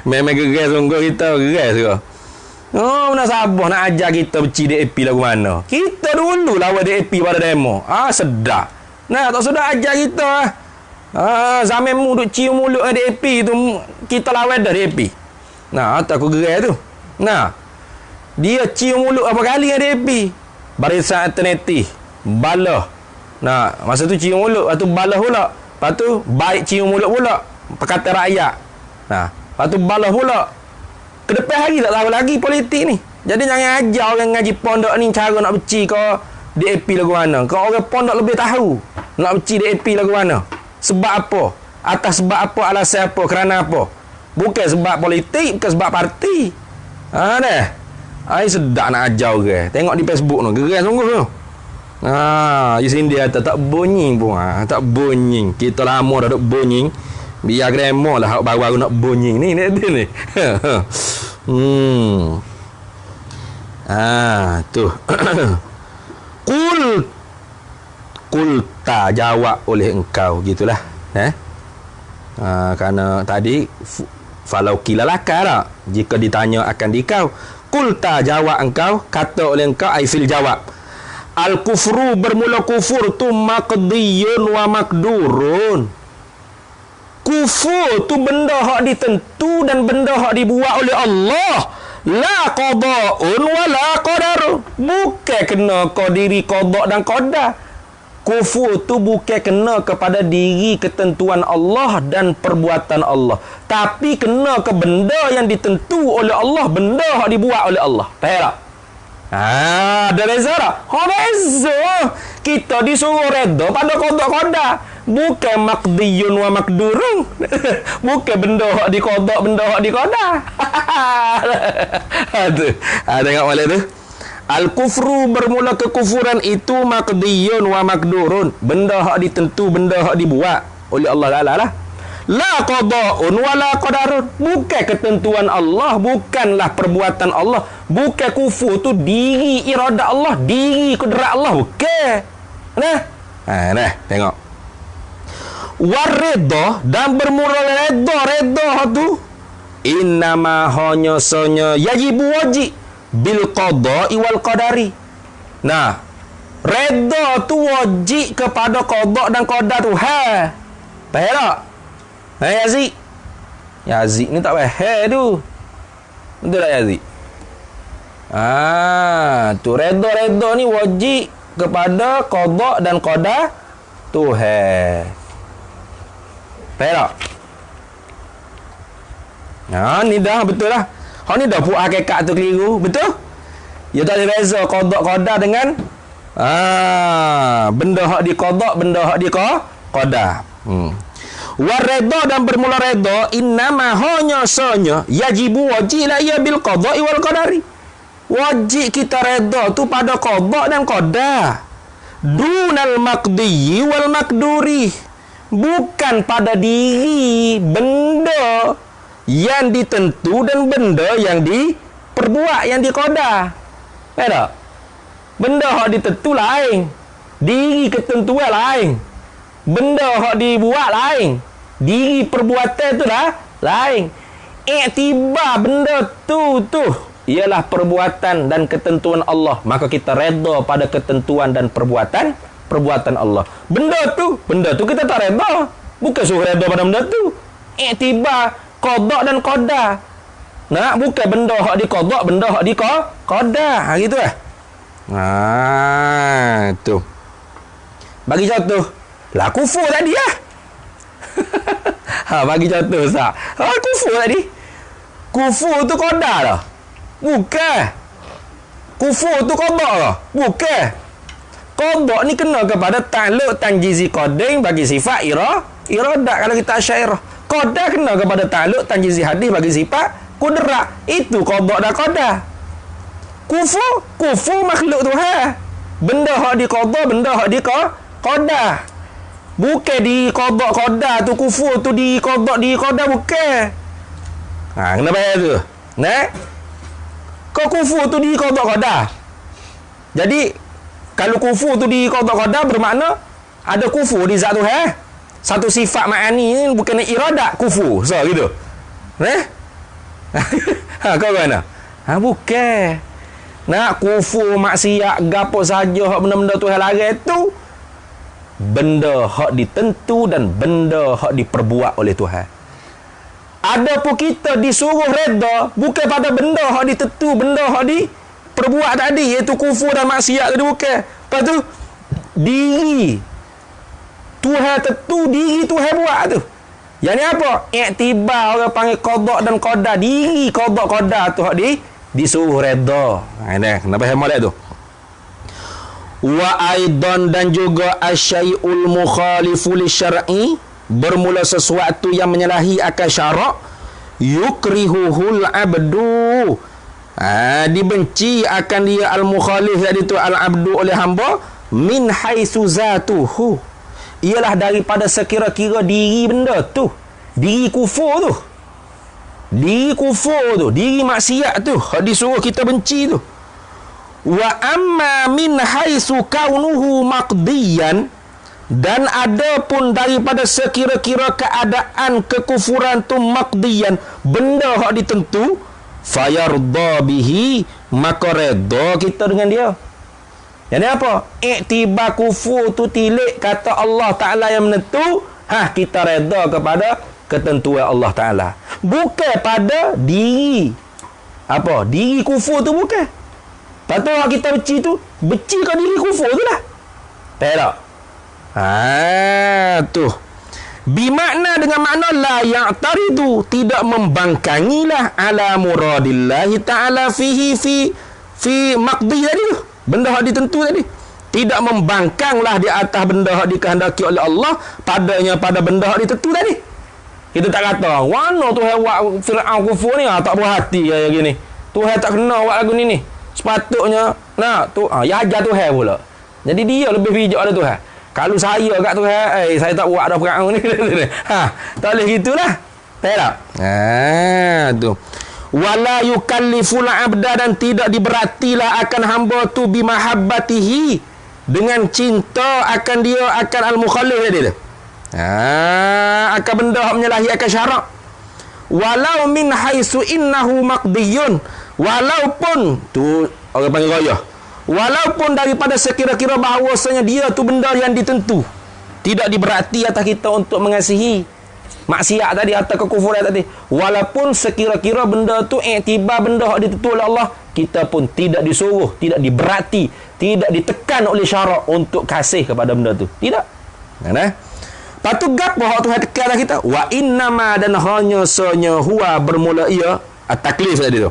Memang geras sungguh kita. Geras ke? Nak sabar nak ajar kita berci DAP lagu mana. Kita dulu lawan DAP pada demo. Sedap. Nah, tak sudah ajar kita. Zaman mu duk cium mulut DAP tu, kita lawan dah DAP. Nah, aku gerai tu. Nah, dia cium mulut apa kali dengan DAP? Barisan alternatif, balah. Nah, masa tu cium mulut, lepas tu balah pula. Lepas tu baik cium mulut pula, Pakatan Rakyat. Nah, lepas tu balah pula. Ke depan hari tak tahu lagi politik ni. Jadi jangan ajar orang ngaji pondok ni cara nak berci ke DAP lagu mana. Kalau orang pondok lebih tahu nak berci DAP lagu mana. Sebab apa? Atas sebab apa, alasan apa, kerana apa? Bukan sebab politik, bukan sebab parti. Dah. Sedap nak ajar orang. Tengok di Facebook tu, geras sungguh tu. Di sini dia tak bunyi pun. Tak bunyi. Kita lama dah duk bunyi. Biar grammar lah hak baru-baru nak bunyi ni. Ni. Tu. Kulta jawab oleh engkau gitulah. Kerana tadi falau kila laka tak? Jika ditanya akan dikau. Kulta jawab engkau, kata oleh engkau aifil jawab. Al kufru bermula kufur tu maqdiyun wa makdurun. Kufur tu benda hak ditentu dan benda hak dibuat oleh Allah. La qada'un wa la qadar. Bukan kena kau diri qada' dan qadar. Kufur tu bukan kena kepada diri ketentuan Allah dan perbuatan Allah. Tapi kena ke benda yang ditentu oleh Allah, benda yang dibuat oleh Allah. Faham tak? Ada reza tak? Reza. Kita disuruh reda pada qada'. Bukan maqdiyun wa makdurun. Bukan benda yang diqada', benda yang diqada'. Tu. Tengok balik tu. Al-kufru bermula kekufuran itu maqdiyun wa makdurun. Benda hak ditentu, benda hak dibuat oleh Allah Ta'ala lah. La qada'un wa la qadarun. Bukan ketentuan Allah, bukanlah perbuatan Allah. Bukan kufur tu diri iradat Allah, diri kudrat Allah. Bukan. Nah, tengok. Waridha dan bermula redha tu innama hanya sanya yajibu wajib bil qada'i wal qadari. Nah, redha tu wajib kepada qada' dan qadar tu. Faham tak? Yazid. Yazid ni tak faham tu. Betul tak Yazid? Tu redha ni wajib kepada qada' dan qadar Tuhan. Faham tak? Ni dah betul lah. Ni dah buat hakikat tu keliru. Betul? Ya tak ada beza qada' dengan benda hak di qada', benda hak di qada'. Waredha dan bermula redha innama hanya sanya yajibu wajib la ya bil qada'i wal qadari. Wajib kita redha tu pada qada' dan qadar. dunal maqdi wal maqduri, bukan pada diri benda yang ditentu dan benda yang diperbuat, yang diqada. Tak? Benda hak ditentu lain, diri ketentuan lain. Benda hak dibuat lain, diri perbuatan tu dah lain. Iktibar benda tu ialah perbuatan dan ketentuan Allah, maka kita redha pada ketentuan dan perbuatan Allah. Benda tu kita tak redha, bukan suruh redha pada benda tu. Iktibar qada dan qada. Nah, bukan benda hak diqada, benda hak diqada. Ha gitu tu. Bagi contoh, lah kufur tadi lah. Bagi contoh Ustaz. Kufur tadi. Kufur tu qada lah. Bukan. Kufur tu qada lah. Bukan. Qada ni kena kepada ta'alluq tanjizi qadain bagi sifat iradat kalau kita Asy'ariyah. Qada kena kepada ta'alluq tanjizi hadis bagi sifat qudrat. Itu qada dan qada. Kufur makhluk Tuhan. Benda hak diqada, benda hak diqada. Bukan di qada tu kufur tu di qada bukan. Kena faham tu. Nah. Kau kufur tu di qada. Jadi kalau kufur tu di qada bermakna ada kufur di zat Tuhan. Satu sifat ma'ani ni bukan iradat kufur. So gitu. Kau mana? Bukan. Nak kufur maksiat gapo saja hak benda-benda Tuhan larang tu, benda hak ditentu dan benda hak diperbuat oleh Tuhan. Adapun kita disuruh redha bukan pada benda hak ditentu, benda hak diperbuat tadi, iaitu kufur dan maksiat tadi bukan. Lepas tu diri Tuhan tentu, diri Tuhan buat tu. Yang ni apa? Iktibar orang panggil qada dan qada. Diri qada tu hak disuruh redha. Kena faham molek tu. Wa aidan, dan juga asyai'ul mukhalifu lisyar'i, bermula sesuatu yang menyalahi akal syarak, yukrihuhul abdu, dibenci akan dia al-mukhalif tadi tu al-abdu oleh hamba, min haitsu zatuhu, ialah daripada sekira-kira diri benda tu, diri kufur tu, diri maksiat tu disuruh kita benci tu. Wa amma min haitsu kaunuhu maqdiyan, dan ada pun daripada sekira-kira keadaan kekufuran tu maqdiyan, benda hak ditentu, fayarda bihi, maka redha kita dengan dia. Jadi apa? Iktibar kufur tu tilik kata Allah Ta'ala yang menentu, kita redha kepada ketentuan Allah Ta'ala, bukan pada diri diri kufur tu bukan. Patut kita benci ke diri kufur tu lah. Tak? Tu bimakna, dengan makna la ya'taridu, tidak membangkangilah ala muradillahi ta'ala fihi fi maqdi tadi tu, benda hak ditentu tadi, tidak membangkanglah di atas benda hak dikehendaki oleh Allah padanya pada benda hak ditentu tadi. Kita tak kata mana Tuhan buat Fir'aun kufur ni, tak berhati kayak gini, Tuhan tak kena buat lagu ni. Sepatutnya ya ajar Tuhan pula. Jadi dia lebih bijak pada Tuhan. Kalau saya kat Tuhan, saya tak buat dah Fir'aun ni. Tak boleh gitulah. Tak? Tu. Wala yukalliful abda, dan tidak diberatilah akan hamba tu bimahabbatihi, dengan cinta akan dia, akan al-mukhalif dia. Akan benda yang menyalahi akan syarak. Walau min haitsu innahu maqdiyun, walaupun tu orang panggil raya, walaupun daripada sekira-kira bahawasanya dia tu benda yang ditentu, tidak diberati atas kita untuk mengasihi maksiat tadi atau kekufuran tadi, walaupun sekira-kira benda tu iktibar benda yang ditentu oleh Allah, kita pun tidak disuruh, tidak diberati, tidak ditekan oleh syarak untuk kasih kepada benda tu. Tidak. Patu gap bahawa Tuhan tekan kita. Wa innama, dan hanya sanya huwa, bermula ia at-taklif tadi tu.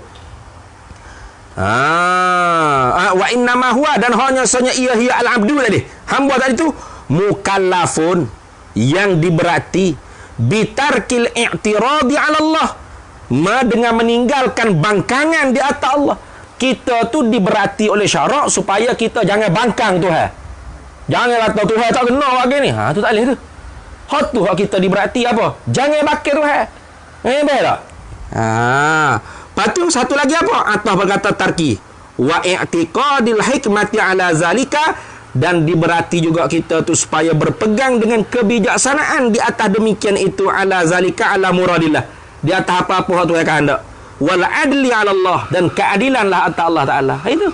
Wa innama huwa, dan hanya sanya ia hiya al-abdu tadi. Hamba tadi tu mukallafun, yang diberati bitarkil i'tiradi 'ala Allah, dengan meninggalkan bangkangan di atas Allah. Kita tu diberati oleh syarak supaya kita jangan bangkang Tuhan. Jangan kata Tuhan tak kena bagi ni. Tu tak boleh tu. Hak tu hak kita diberati apa? Jangan bakir Tuhan. Baik tak? Lepas tu satu lagi apa? Atas berkata tarki. Wa i'tiqadil hikmati ala zalika, dan diberati juga kita tu supaya berpegang dengan kebijaksanaan di atas demikian itu, ala zalika ala muradillah, di atas apa-apa hak Tuhan kehendak. Wal adli ala Allah, dan keadilanlah atas Allah Taala. Itu.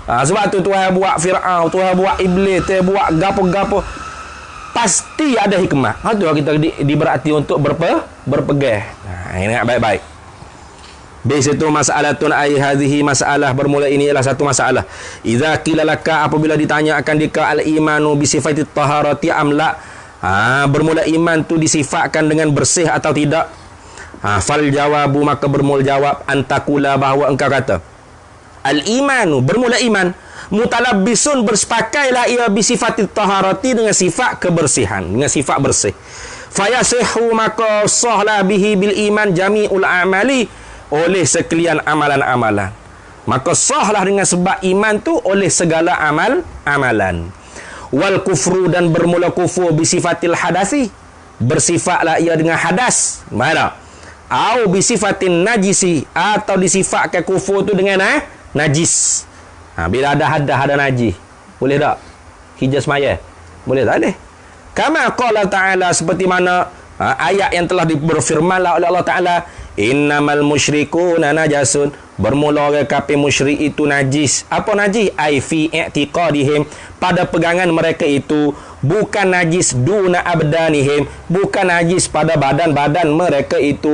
Sebab tu Tuhan buat Firaun, Tuhan buat iblis, Tuhan buat gapo-gapo, pasti ada hikmah. Tu kita diberati untuk berpegang. Ingat baik-baik. Di situ masalatun ai hadhihi, masalah bermula ini ialah satu masalah. Idza qila laka, apabila ditanya akan dika al imanu bi sifati taharati amla, bermula iman tu disifatkan dengan bersih atau tidak? Fal jawabu, maka bermula jawab antakula, bahawa engkau kata al imanu, bermula iman, mutalabbisun, bersepakailah ia bi sifati taharati, dengan sifat kebersihan, dengan sifat bersih. Fayasihu, maka sahlah bihi bil iman jami'ul amali, oleh sekalian amalan-amalan. Maka sahlah dengan sebab iman tu oleh segala amalan. Wal kufru, dan bermula kufur bisifatil hadasi, bersifatlah ia dengan hadas. Mana? Au bisifatin najisi, atau disifatkan kufur tu dengan najis. Bila ada hadas, ada najis, boleh tak hijaz maya? Boleh tak? Boleh. Kama qala ta'ala, seperti mana ayat yang telah berfirmanlah oleh Allah Ta'ala, innamal musyrikuna najasun, bermula orang kafir musyrik itu najis. Apa najis? Ai fi i'tiqadihim, pada pegangan mereka itu, bukan najis duna abdanihim, bukan najis pada badan-badan mereka itu.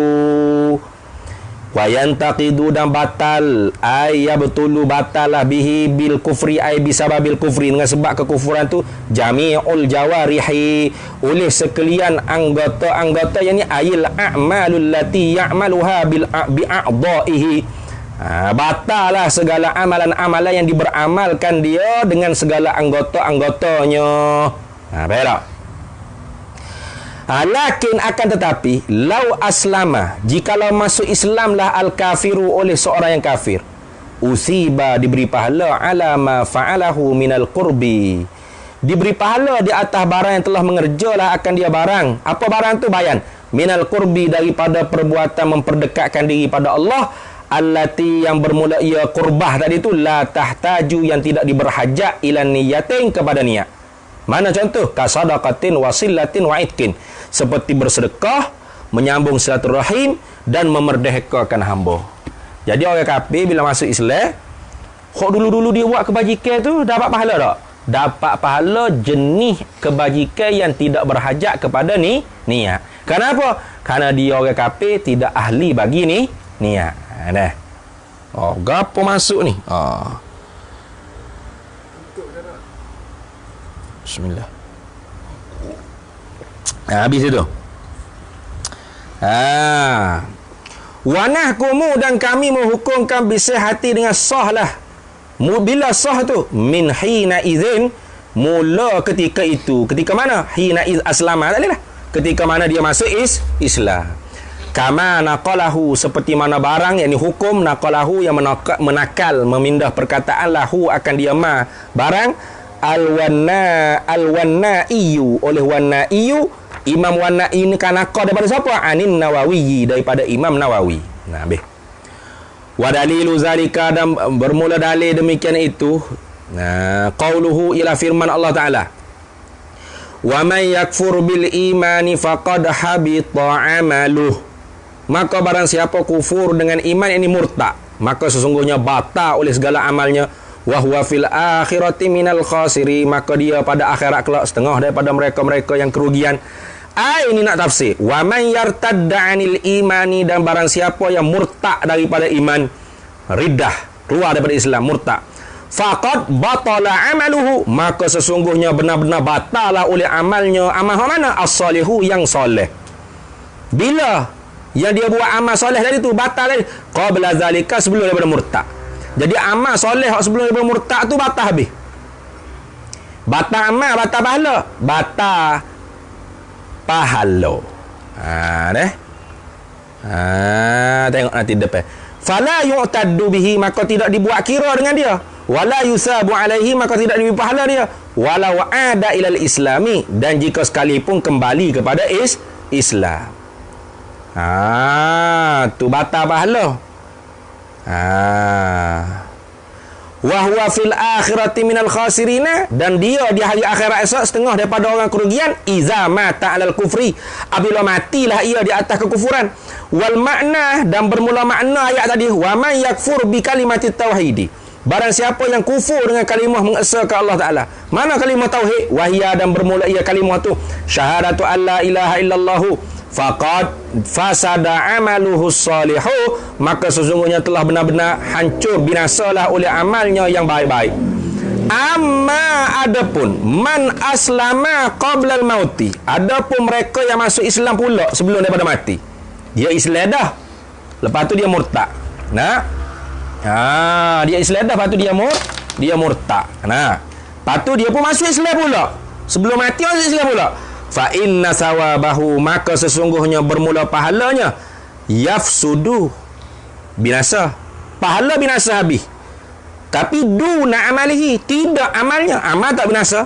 Wa yantaqidu, dan batal, ay yabtulu, batalah bihi bil kufri, ay bisababil kufri, dengan sebab kekufuran tu, jami'ul jawarihi, oleh sekalian anggota-anggota, yakni ayil a'malul lati ya'maluha bil bi'a'dha'ihi. Batalah segala amalan-amalan yang diberamalkan dia dengan segala anggota-anggotanya. Baik tak? Lakin, akan tetapi, lau aslama, jikalau masuk Islamlah al-kafiru, oleh seorang yang kafir, usiba, diberi pahala, ala ma fa'alahu minal qurbi, diberi pahala di atas barang yang telah mengerjalah akan dia barang. Apa barang tu? Bayan. Minal qurbi, daripada perbuatan memperdekatkan diri pada Allah, allati, yang bermula ia qurbah tadi tu, la tahtaju, yang tidak diberhajat, ila niyatin, kepada niat. Mana contoh? Kasadaqatin wasillatin wa'idkin, seperti bersedekah, menyambung silaturahim, dan memerdekakan hamba. Jadi orang kafir bila masuk Islam, kok dulu-dulu dia buat kebajikan tu, dapat pahala tak? Dapat pahala jenis kebajikan yang tidak berhajat kepada niat. Kenapa? Kerana dia orang kafir tidak ahli bagi niat. Gapo masuk ni? Bismillah. Habis itu. Wa nahkumu, dan kami menghukumkan bisihati, dengan sahlah. Bila sah tu, min hina idzin, mula ketika itu. Ketika mana? Hina iz aslama, tak boleh lah. Ketika mana dia masuk Islam. Kama naqalahu, seperti mana barang, yakni hukum naqalahu, yang menakal, memindah perkataan lahu, akan dia barang, al-Wannaiyu, oleh Wannaiyu. Imam Wannai ini kan naqal daripada siapa? Anin Nawawi, daripada Imam Nawawi. Habis. Wa dalilu zalika, dan bermula dalil demikian itu, qauluhu, ila firman Allah Ta'ala, wa may yakfur bil imani faqad habita amaluh, maka barang siapa kufur dengan iman, ini murtad, maka sesungguhnya batal oleh segala amalnya. Wa huwa fil akhirati minal khasiri, maka dia pada akhirat kelak setengah daripada mereka-mereka yang kerugian. Ini nak tafsir. Wa man yartadda 'anil imani, dan barang siapa yang murtad daripada iman, riddah, keluar daripada Islam, murtad, faqad batala amaluhu, maka sesungguhnya benar-benar batalah oleh amalnya. Amal mana? As-salihu, yang soleh. Bila yang dia buat amal soleh tadi tu batal tadi? Qabla zalika, sebelum daripada murtad. Jadi amal soleh sebelum daripada murtad tu batal habis. Batal amal, batal pahala. Batal pahala. Tengok nanti depan. Fala yu'taddu bihi, maka tidak dibuat kira dengan dia. wala yusabu alaihi, maka tidak diberi pahala dia, walau ada ilal islami, dan jika sekalipun kembali kepada Islam. Tu batal pahala. Wa huwa fil akhirati minal khasirina, dan dia di hari akhirat esok setengah daripada orang kerugian. Iza mata alal kufri, apabila matilah ia di atas kekufuran. Wal makna, dan bermula makna ayat tadi, wa man yakfur bi kalimati tauhidi, barang siapa yang kufur dengan kalimah mengesahkan Allah Ta'ala. Mana kalimah tauhid? Wahia, dan bermula ia kalimah tu syahadatu alla ilaha illallahu faqad fasada amaluhu salihu, maka sesungguhnya telah benar-benar hancur binasalah oleh amalnya yang baik-baik. Amma adapun man aslama qablal mauti, adapun mereka yang masuk Islam pula sebelum daripada mati. Dia Islam dah, lepas tu dia murtad. Dia Islam dah, lepas tu dia murtad. Lepas tu dia pun masuk Islam pula, sebelum mati masuk Islam pula. Fa inna sawabahu, maka sesungguhnya bermula pahalanya yafsudu, binasa, pahala binasa habis. Tapi duna amalihi, tidak amalnya, amal tak binasa.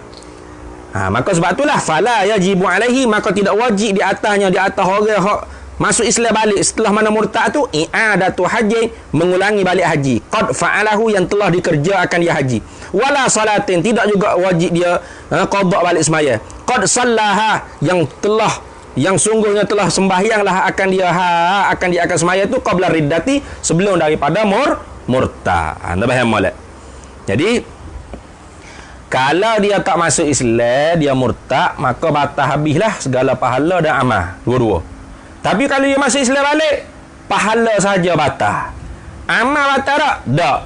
Maka sebab itulah fala yajibu alaihi, maka tidak wajib di atas orang hak masuk Islam balik setelah mana murtad tu i'adatu haji, mengulangi balik haji. Qad fa'alahu, yang telah dikerjakan dia haji. Wala salatin, tidak juga wajib dia qada balik semaya. Qad sallaha, yang sungguhnya telah sembahyanglah akan dia akan semaya tu qabla riddati, sebelum daripada murtad. Anda faham molek? Jadi kalau dia tak masuk Islam, dia murtad, maka batal habislah segala pahala dan amal dua-dua. Tapi kalau dia masuk Islam balik, pahala saja batal, amal batal tak? Tak.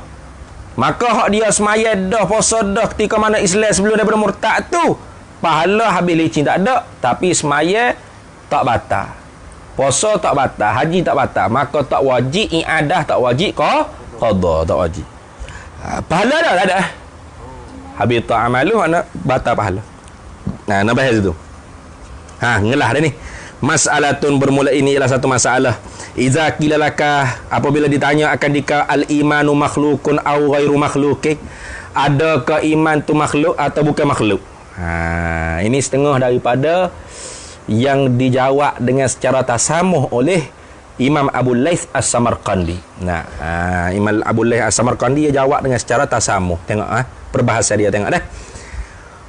Maka hak dia semaya dah, puasa dah ketika mana Islam sebelum daripada murtad tu, pahala habis licin tak ada, tapi semaya tak batal, puasa tak batal, haji tak batal, maka tak wajib i'adah, tak wajib qada, tak wajib. Pahala dah tak ada. Habis tak amalu, mana batal pahala. Nak bahas itu. Ngelah dah ni. Mas'alatun, bermula ini ialah satu masalah. Iza qilalaka, apabila ditanya akan dika al-imanu makhlukun au ghairu makhlukin, adakah iman tu makhluk atau bukan makhluk? Ini setengah daripada yang dijawab dengan secara tasamuh oleh Imam Abu Laith As-Samarqandi. Imam Abu Laith As-Samarqandi dia jawab dengan secara tasamuh. Tengok perbahasan dia, tengok dah.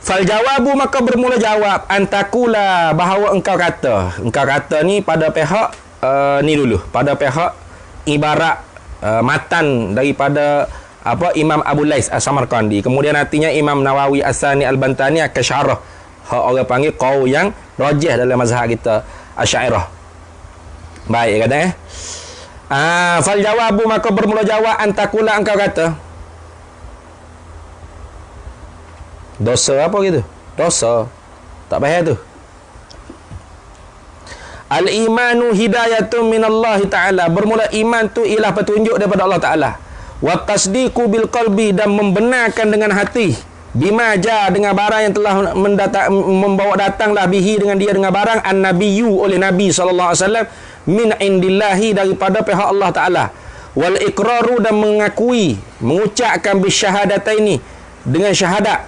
Fal jawabu, maka bermula jawab, antakula, bahawa engkau kata ni pada pihak ni dulu, pada pihak ibarat matan daripada Imam Abu Laith As-Samarqandi. Kemudian nantinya Imam Nawawi As-Sani Al-Bantani akan syarah hak orang panggil qaul yang rajih dalam mazhab kita Asy'ariyah. Baik kata fal jawabu, maka bermula jawab, antakula, engkau kata. Dosa apa gitu? Dosa. Tak payah tu. Al-imanu hidayatun minallahi ta'ala, bermula iman tu ialah petunjuk daripada Allah Ta'ala. Wa tasdiqu bil qalbi, dan membenarkan dengan hati. Bima ja, dengan barang yang telah membawa datanglah bihi, dengan dia, dengan barang an-nabiyyu, oleh Nabi SAW, min indillahi, daripada pihak Allah Ta'ala. Wal iqraru, dan mengakui, mengucapkan bisyahadataini, dengan syahadat,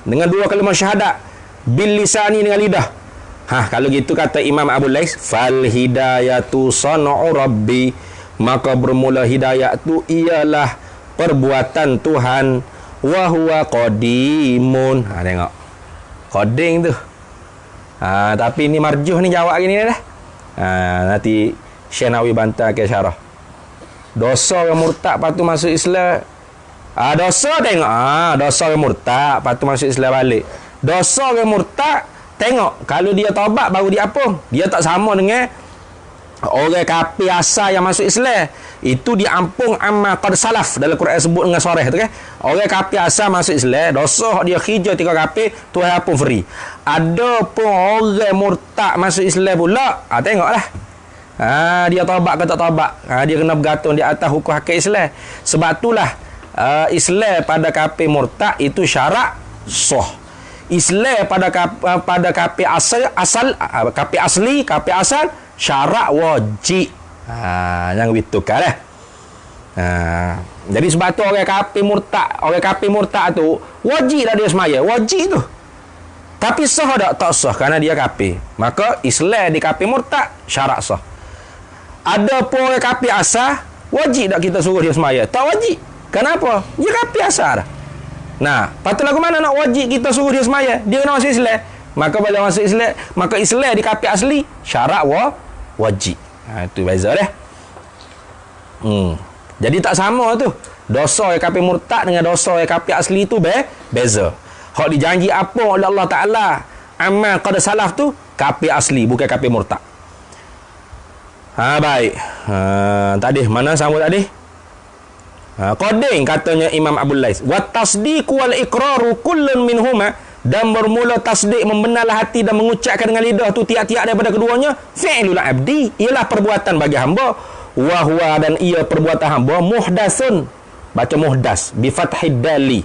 dengan dua kalimah syahadat, bil lisani, dengan lidah. Kalau gitu kata Imam Abu Laith, fal hidayatu san'u rabbi, maka bermula hidayah tu ialah perbuatan Tuhan. Wa huwa qadimun. Tengok qadim tu. Tapi ni marjuh ni jawab gini dah. Nanti Syekh Nawawi bantah ke syarah. Dosa yang murtad patu masuk Islam. Dosa tengok. Dosa orang murtad, lepas tu masuk Islam balik. Dosa orang murtad, tengok, kalau dia taubat baru diampun. Dia tak sama dengan orang kafir asal yang masuk Islam. Itu diampun amma qad salaf, dalam Quran sebut dengan soreh tu kan. Orang kafir asal masuk Islam, dosa dia hijau tika kafir, Tuhan ampun free. Ada pun orang murtad masuk Islam pula, tengoklah. Dia taubat ke tak taubat. Dia kena bergantung di atas hukum hakikat Islam. Sebab itulah Islam pada kafir murtad itu syarat sah. Islam pada kafir kafir asli, kafir asal syarat wajib. Yang gitu kan. Jadi sebab tu orang kafir murtad tu wajib dah dia semaya, wajib tu. Tapi sah tak sah kerana dia kafir. Maka Islam di kafir murtad syarat sah. Ada pun orang kafir asal, wajib tak kita suruh dia semaya? Tak wajib. Kenapa? Dia kafir asal dah. Nah, patutlah ke mana nak wajib kita suruh dia semaya? Dia kena masuk Islam. Maka bila masuk Islam, maka Islam di kafir asli syarat wajib. Itu beza dah. Jadi tak sama tu. Dosa yang kafir murtad dengan dosa yang kafir asli tu beza. Hak dijanji apa oleh Allah Ta'ala, amal qada salaf tu kafir asli, bukan kafir murtad. Baik. Tadi mana sambung tadi? Qading katanya Imam Abul Lais, wa tasdiq wal iqraru kullun minhuma, dan bermula tasdik membenarlah hati dan mengucapkan dengan lidah tu tiap-tiap daripada keduanya fi'lul abdi, ialah perbuatan bagi hamba, wa huwa, dan ia perbuatan hamba, muhdasun, baca muhdas bi fathid dali,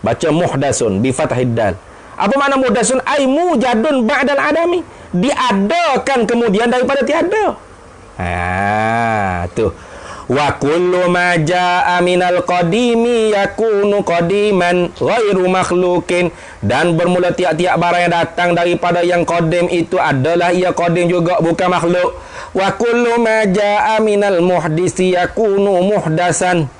baca muhdasun bi fathid dal. Apa makna muhdasun? Ai mujadun ba'dal adami, diadakan kemudian daripada tiada. Tu wa kullu ma jaa minal qadimi yakunu qadiman ghairu makhlukin, dan bermula tiap-tiap barang yang datang daripada yang qadim itu adalah ia qadim juga, bukan makhluk. Wa kullu ma jaa minal muhdisi yakunu muhdasan.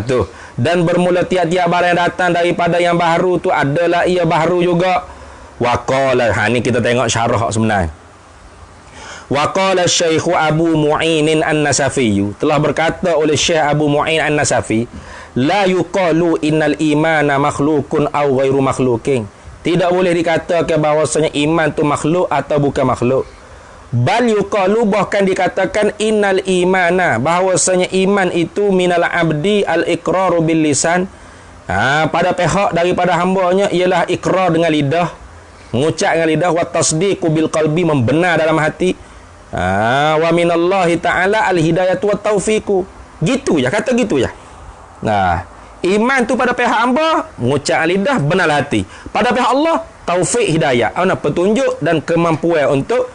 Tu, dan bermula tiap-tiap barang yang datang daripada yang baharu tu adalah ia baharu juga. Wa qala, ni kita tengok syarah sebenarnya. Wa qala Syekh Abu Mu'in An-Nasafi, telah berkata oleh Syekh Abu Mu'in An-Nasafi, la yuqalu innal imana makhluqun aw ghairu makhluqin, tidak boleh dikatakan bahawasanya iman tu makhluk atau bukan makhluk. Bal yuqalu, bahkan dikatakan innal imana, bahawasanya iman itu minal abdi al-iqraru bil lisan, pada pihak daripada hambanya ialah ikrar dengan lidah, mengucap dengan lidah, wa tasdiqu bil qalbi, membenar dalam hati, wa minallahi ta'ala al-hidayatu wa taufiqu. Gitu ya, kata gitu ya. Iman tu pada pihak hamba, mengucap lidah, benar hati. Pada pihak Allah, taufik hidayah, petunjuk dan kemampuan untuk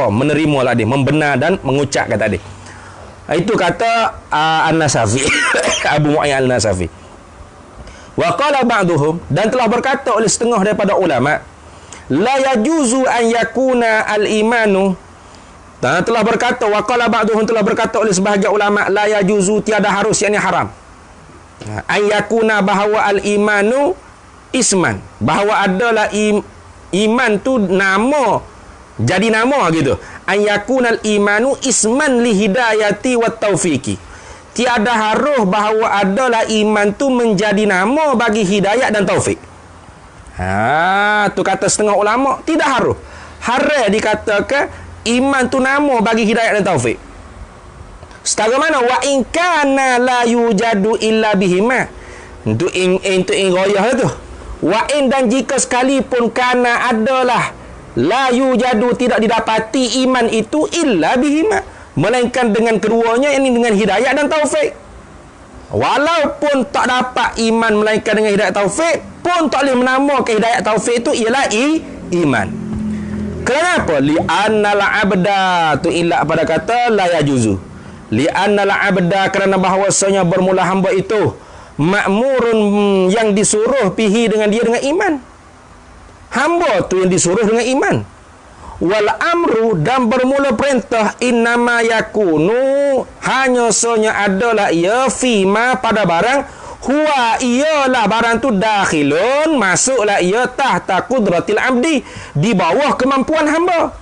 menerima lah dia, membenar dan mengucapkan tadi. Itu kata An-Nasafi Abu Mu'in Al-Nasafi. Wa qala ba'duhum, dan telah berkata oleh setengah daripada ulama, la yajuzu an yakuna al-imanu, dan telah berkata, wa qala ba'duhum, telah berkata oleh sebahagian ulama, la yajuzu, tiada harus, yakni haram, an yakuna, bahawa al-imanu isman, bahawa adalah iman tu nama, jadi nama gitu. An yakuna al-imanu isman li hidayati wat taufiqi, tiada harus bahawa adalah iman tu menjadi nama bagi hidayat dan taufik. Tu kata setengah ulama, tidak harus. Haram dikatakan iman tu nama bagi hidayat dan taufik. Setara mana wa in kana la yujadu illa bihima. Untuk royah tu. Wa in, dan jika sekalipun kana adalah la yujadu, tidak didapati iman itu illa bihima, melainkan dengan keduanya, ini dengan hidayat dan taufik. Walaupun tak dapat iman melainkan dengan hidayat taufik, pun tak boleh menamakan hidayat taufik itu ialah iman. Kenapa? Li'annal abda tu ilah pada kata la yajuzu. Li'annal abda, kerana bahawasanya bermula hamba itu ma'murun, yang disuruh pihi dengan dia dengan iman. Hamba tu yang disuruh dengan iman. Wal amru, dan bermula perintah, innama yakunu, hanya sonya adalah ia, fima, pada barang, huwa, ialah barang tu dakhilun, masuklah ia, tahta qudratil abdi, di bawah kemampuan hamba.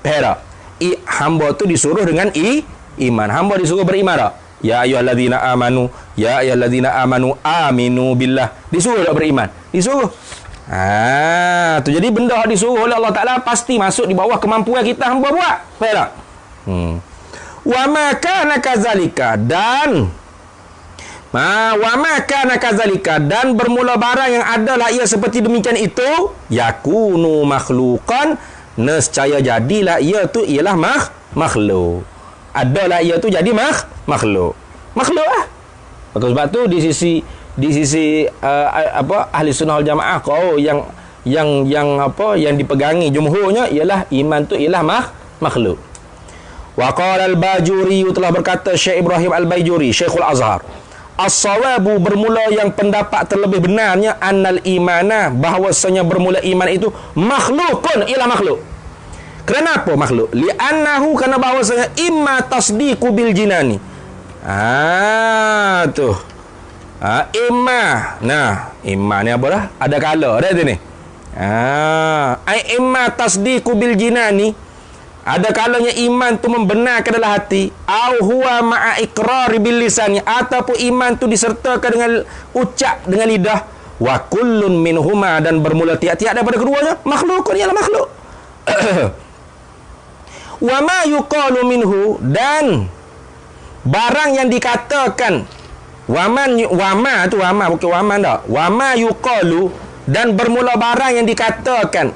Perak, hamba tu disuruh dengan iman. Hamba disuruh beriman tak? Ya ayyuhalladzina amanu, ya ayyuhalladzina amanu aminu billah. Disuruh tak beriman? Disuruh. Tu jadi benda disuruh oleh Allah Ta'ala pasti masuk di bawah kemampuan kita hamba buat. Faham tak? Wa ma kana kadzalika, dan wa ma kana kadzalika, dan bermula barang yang adalah ia seperti demikian itu, yakunu makhluqan, nescaya jadilah ia tu ialah makhluk. Adalah ia tu jadi makhluk. Makhluk lah. Sebab tu di sisi ahli sunnah wal jamaah, kau yang dipegangi jumhurnya ialah iman tu ialah makhluk. Wa qala al-Bajuri, telah berkata Syekh Ibrahim al-Bajuri, Syekhul Azhar, as-sawabu, bermula yang pendapat terlebih benarnya, annal imana, bahawasanya bermula iman itu makhlukun, ialah makhluk. Kenapa makhluk? Li'annahu, kerana bahawasanya imma tasdiqu bil jinani. Tu. Imma. Nah, imma ni apa dah? Ada kala dah tu ni. Imma tasdiqu bil jinani. Ada kalanya iman tu membenarkan dalam hati, au huwa ma'a iqrari bil lisan, ataupun iman tu disertakan dengan ucap dengan lidah. Wa kullun minhuma, dan bermula tiap-tiap daripada keduanya makhlukun, ialah makhluk. Wa ma yuqalu minhu, dan barang yang dikatakan, wama bukan waman dah, wama yuqalu, dan bermula barang yang dikatakan.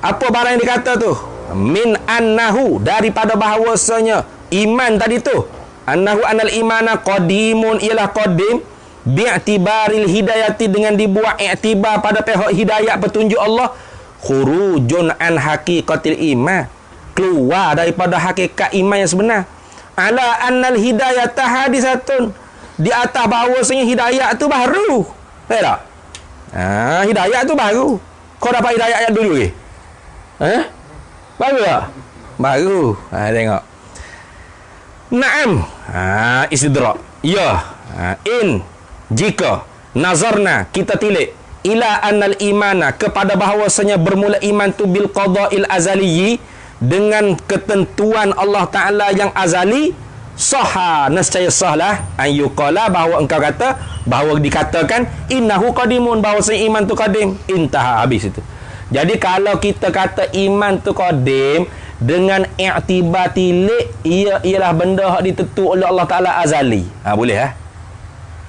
Apa barang yang dikata tu? Min annahu, daripada bahawasanya iman tadi tu, annahu anal imana qadimun, ialah qadim, bi'tibaril hidayati, dengan dibuat i'tibar pada pihak hidayat petunjuk Allah, khurujun an haqiqatil iman, keluar daripada hakikat iman yang sebenar. Ala annal hidayata hadisatun, di atas bahawasanya hidayat tu baru. Tahu tak? Hidayat tu baru. Kau dapat hidayat yang dulu ke? Baru tak? Baru. Tengok. Naam. Istidrak. Ya. In, jika nazarna, kita tilik, ila annal imana, kepada bahawasanya bermula iman tu bil qada'il azaliyyi, dengan ketentuan Allah Ta'ala yang azali, sahha, nescaya sahlah, an yuqala, bahawa engkau kata, bahawa dikatakan innahu qadimun, bahawasanya iman tu qadim. Intaha, habis itu. Jadi kalau kita kata iman tu qadim dengan i'tibar tilik, ialah benda yang ditentu oleh Allah Ta'ala azali. Boleh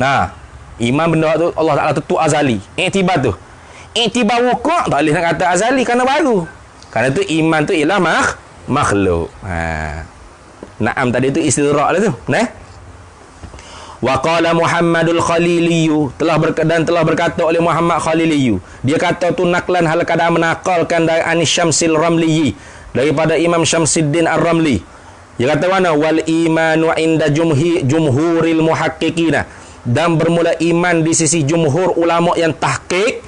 Nah, iman benda tu Allah Ta'ala tentu azali. I'tibar tu, i'tibar wuku' tak boleh nak kata azali, kerana baru. Kerana tu iman tu ialah makhluk. Naam, tadi tu istidrak lah tu. Wa qala Muhammadul Khaliliyu, telah berkata oleh Muhammad Khaliliyu, dia kata tu naklan hal kadang menakalkan dari Anis Syamsil Ramliyi, daripada Imam Syamsuddin Ar-Ramli. Dia kata mana? Wal imanu inda jumhuril muhaqqiqina, dan bermula iman di sisi jumhur ulama yang tahqiq,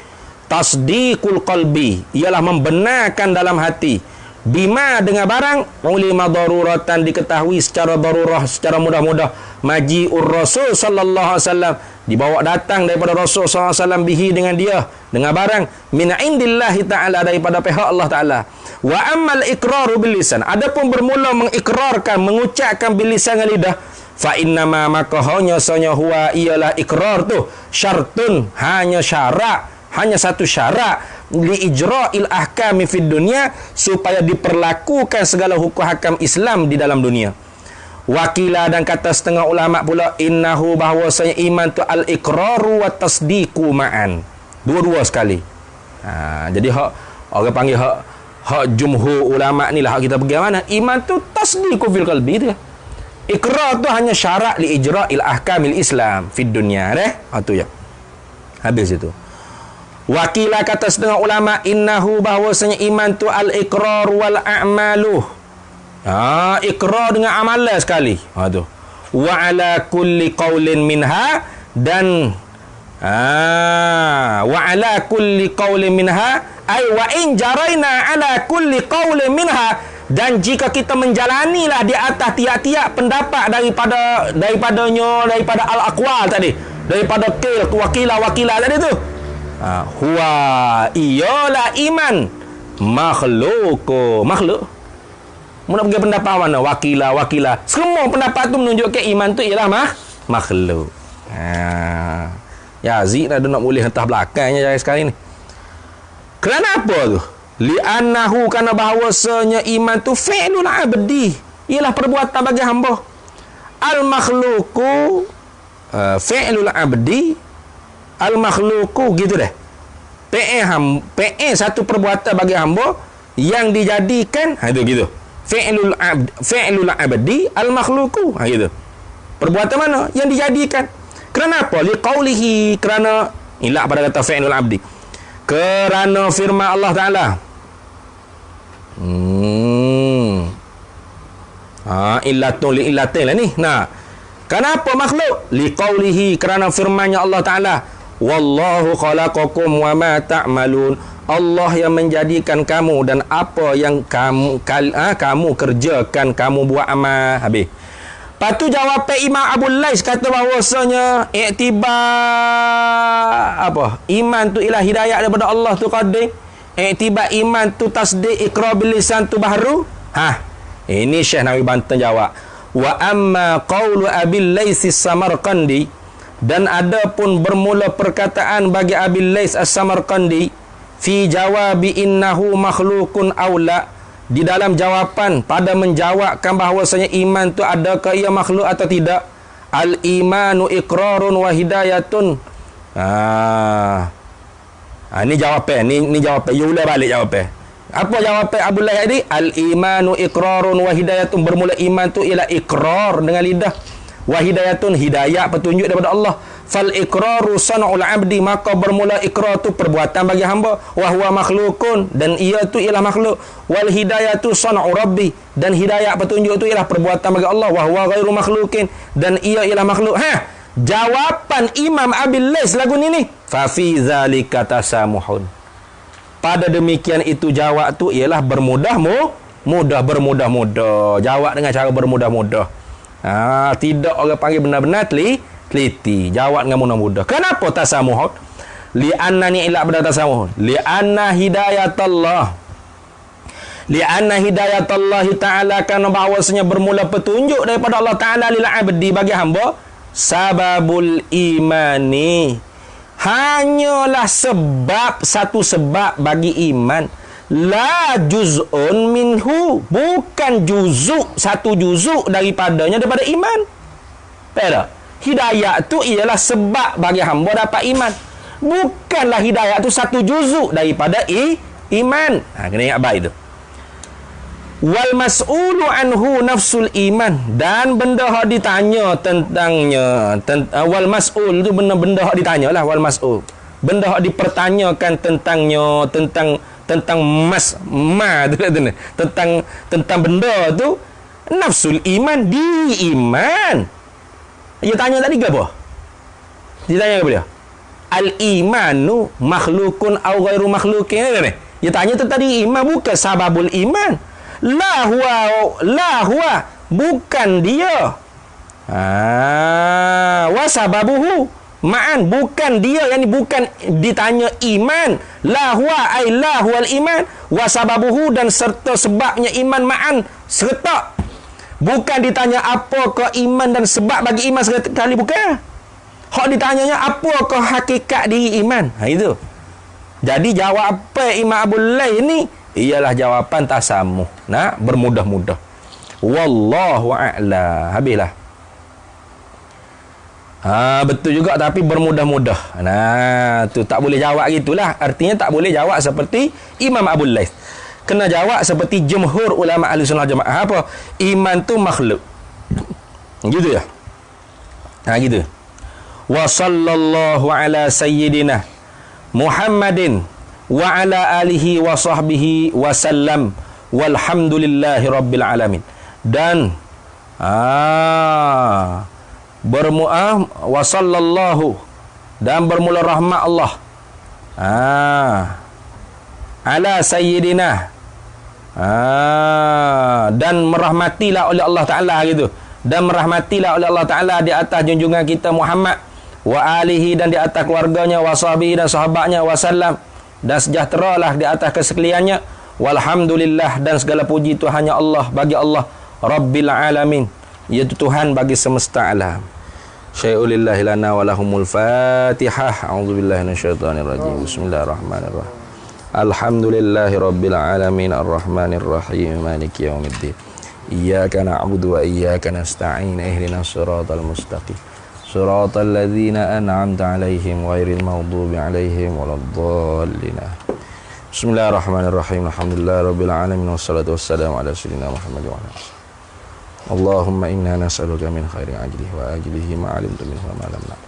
tasdiqul qalbi, ialah membenarkan dalam hati, bima, dengan barang, ulima daruratan, diketahui secara darurah, secara mudah-mudah, maji'ur Rasul sallallahu alaihi wasallam, dibawa datang daripada Rasul sallallahu alaihi wasallam, bihi, dengan dia, dengan barang, min indillahi ta'ala, daripada pihak Allah Ta'ala. Wa ammal iqraru bil lisan, adapun bermula mengikrarkan, mengucapkan bil lisan dengan lidah, fa innama, maka hanya sanya huwa, ialah ikrar tu, syartun, hanya syarat, hanya satu syarat, li ijra'il ahkami fid dunya, supaya diperlakukan segala hukum hakam Islam di dalam dunia. Wakila, dan kata setengah ulama pula, innahu, bahawasanya iman tu al iqraru wa tasdiqu ma'an, dua-dua sekali. Jadi orang panggil hak jumhur ulama ni lah, hak kita pergi mana, iman tu tasdiqu fil qalbi tu. Iqrar tu hanya syarat li ijra'il ahkamil Islam fid dunya. Tu ya. Habis itu. Wakila, kata setengah ulama, innahu, bahawasanya iman tu al-iqrar wal a'malu. Iqrar dengan amalan sekali. Tu. Wa ala kulli qawlin minha, dan wa ala kulli qawlin minha, ay wa in jaraina ala kulli qawlin minha, dan jika kita menjalanilah di atas tiap-tiap pendapat daripada al-aqwal tadi, daripada wakila tadi tu, huwa, ialah iman makhluk. Mau nak pergi pendapat mana? Wakila, semua pendapat tu menunjukkan iman tu ialah makhluk. Yazid dah nak boleh hentas belakangnya jangan sekali ni. Kerana apa tu? Li'annahu, kerana bahawasanya iman tu fi'lul abdi, ialah perbuatan bagi hamba. Al-makhluku fi'lul abdi, al-makhluku, gitu dah. Satu perbuatan bagi hamba yang dijadikan, itu gitu. Fi'lul abdi al-makhluku, gitu. Perbuatan mana yang dijadikan? Kerana apa? Liqaulihi, kerana ilak pada kata fi'lul abdi, kerana firman Allah Ta'ala, Illatun li illatin lah ni. Nah, kenapa makhluk? Liqaulihi, kerana firman-Nya Allah Taala, wallahu khalaqakum wa ma ta'malun. Allah yang menjadikan kamu dan apa yang kamu kerjakan, kamu buat amal. Habis. Lepas tu jawapan Imam Abu Lais kata bahawasanya iktibar apa? Iman tu ialah hidayah daripada Allah tu qadir. Iktibar iman tu tasdik, iqrar bil lisan tu baharu. Ini Syekh Nawawi Banten jawab. Wa amma qaulu Abil Lais As-Samarqandi, dan ada pun bermula perkataan bagi Abil Lais As-Samarqandi fi jawabi innahu makhlukun aula, di dalam jawapan pada menjawabkan bahawasanya iman tu adakah ia makhluk atau tidak. Al imanu iqrarun wa hidayatun. Ini jawapan, ni jawapan. You ulang balik jawapan. Apa jawapan Abu Lais tadi? Al imanu iqrarun wa hidayatun. Bermula iman tu ialah iqrar dengan lidah, wa hidayatun hidayah petunjuk daripada Allah. Fal iqraru sana'ul abdi, maka bermula iqrar tu perbuatan bagi hamba. Wa huwa makhlukun, dan ia tu ialah makhluk. Wal hidayatu sana'u rabbi, dan hidayah petunjuk tu ialah perbuatan bagi Allah. Wa huwa ghairu makhlukin, dan ia ialah makhluk. Jawapan Imam Abil Lais lagu ni. Fa fi zalika tasamuhun. Pada demikian itu jawab tu ialah bermudah-mudah. Jawab dengan cara bermudah-mudah. Tidak orang panggil benar-benar teliti. Jawab dengan mudah-mudah. Kenapa tasamuhun? Li'anna ni ilah pada tasamuhun. Li'anna hidayatullah ta'ala, kerana bahawasanya bermula petunjuk daripada Allah Ta'ala lil abdi, bagi hamba, sababul imani, hanyalah satu sebab bagi iman. La juz'un minhu, bukan satu juzuk daripadanya daripada iman. Pada hidayah tu ialah sebab bagi hamba dapat iman, bukanlah hidayah tu satu juzuk daripada iman. Kena ingat baik tu. Wal mas'ulu anhu nafsul iman, dan benda hak ditanya tentangnya, wal mas'ul tu benda hak ditanyalah. Wal mas'ul, benda hak dipertanyakan tentangnya, tentang tentang benda tu, nafsul iman, di iman. Dia tanya tadi ke apa? Dia tanya kepada dia, al imanu makhlukun au ghairu makhlukin. Dia tanya tu tadi iman, bukan sababul iman. La huwa, bukan dia. Wa sababuhu ma'an, bukan dia, yani bukan ditanya iman. La huwa ay la huwal iman, wa sababuhu, dan serta sebabnya iman, ma'an serta. Bukan ditanya apakah iman dan sebab bagi iman sekali, bukan. Hak ditanyanya apakah hakikat diri iman. Itu. Jadi jawapan Imam Abu Lais ni ialah jawapan tasamuh. Bermudah-mudah. Wallahu a'la. Habislah. Betul juga, tapi bermudah-mudah. Tu tak boleh jawab gitulah. Artinya tak boleh jawab seperti Imam Abu Lais. Kena jawab seperti jumhur ulama ahli sunnah jamaah. Apa? Iman tu makhluk. Gitu ya. Gitu. Wa sallallahu ala sayyidina Muhammadin wa ala alihi wa sahbihi wa sallam walhamdulillahi rabbil alamin. Dan wa sallallahu, dan bermula rahmat Allah ala sayyidina, dan merahmatilah oleh Allah Ta'ala gitu. Dan merahmatilah oleh Allah Ta'ala di atas junjungan kita Muhammad, wa alihi, dan di atas keluarganya, wa sahbihi, dan sahabatnya, wa sallam, dan sejahteralah di atas kesekaliannya, walhamdulillah, dan segala puji itu hanya Allah, bagi Allah, rabbil alamin, iaitu Tuhan bagi semesta alam. Syai'ulillahi lana wa lahumul fatihah. A'udzubillahi minasyaitonirrajim. Bismillahirrahmanirrahim. Alhamdulillahi rabbil alamin, arrahmanir rahim, maliki yaumiddin. Iyyaka na'budu wa iyyaka nasta'in. Ihdinas siratal mustaqim. Siratal ladzina an'amta 'alaihim ghairil maghdubi 'alaihim waladdallin. Bismillahirrahmanirrahim. Alhamdulillahirabbil alamin, wassalatu wassalamu ala sayyidina Muhammad wa ala alihi. Allahumma inna nas'aluka min khairi ajlihi wa ajlihi ma 'alimtu minhu wa ma lam na'lam.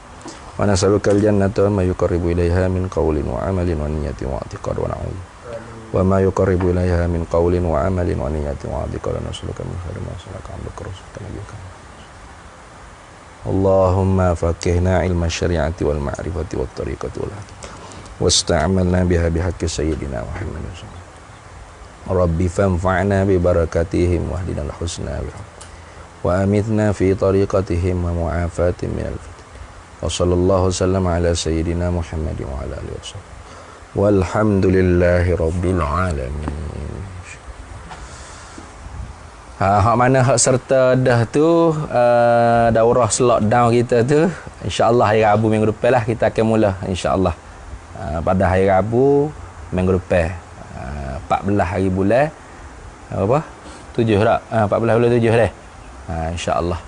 Wa nas'aluka al-jannata wa ma yuqarribu ilaiha min qawlin wa 'amalin wa niyyatin wa i'tiqad wa na'udzu wa ma yuqarribu ilaiha min qawlin wa amalin wa niyatin wa adhikra nasluka min khairin ma salaka abduka rasulka nabiyyaka. Allahumma faqihna ilma syari'ati wal ma'rifati wat tariqati wal haqq wasta'malna biha bihaqqi sayyidina Muhammadin sallallahu alaihi wasallam. Rabbi fanfa'na bi barakatihim wahdina al-husna wa amitna fi tariqatihim wa mu'afatin min al-fitan. Wa sallallahu wasallam ala sayyidina Muhammadin wa ala alihi wasallam. Walhamdulillahi rabbil alamin. Hak mana hak serta dah tu daurah lockdown kita tu, insya-Allah hari Rabu minggu depan lah kita akan mula, insya-Allah. Pada hari Rabu minggu depan 14 hari bulan apa? 7 tak? 14 bulan 7 dah. Insya-Allah.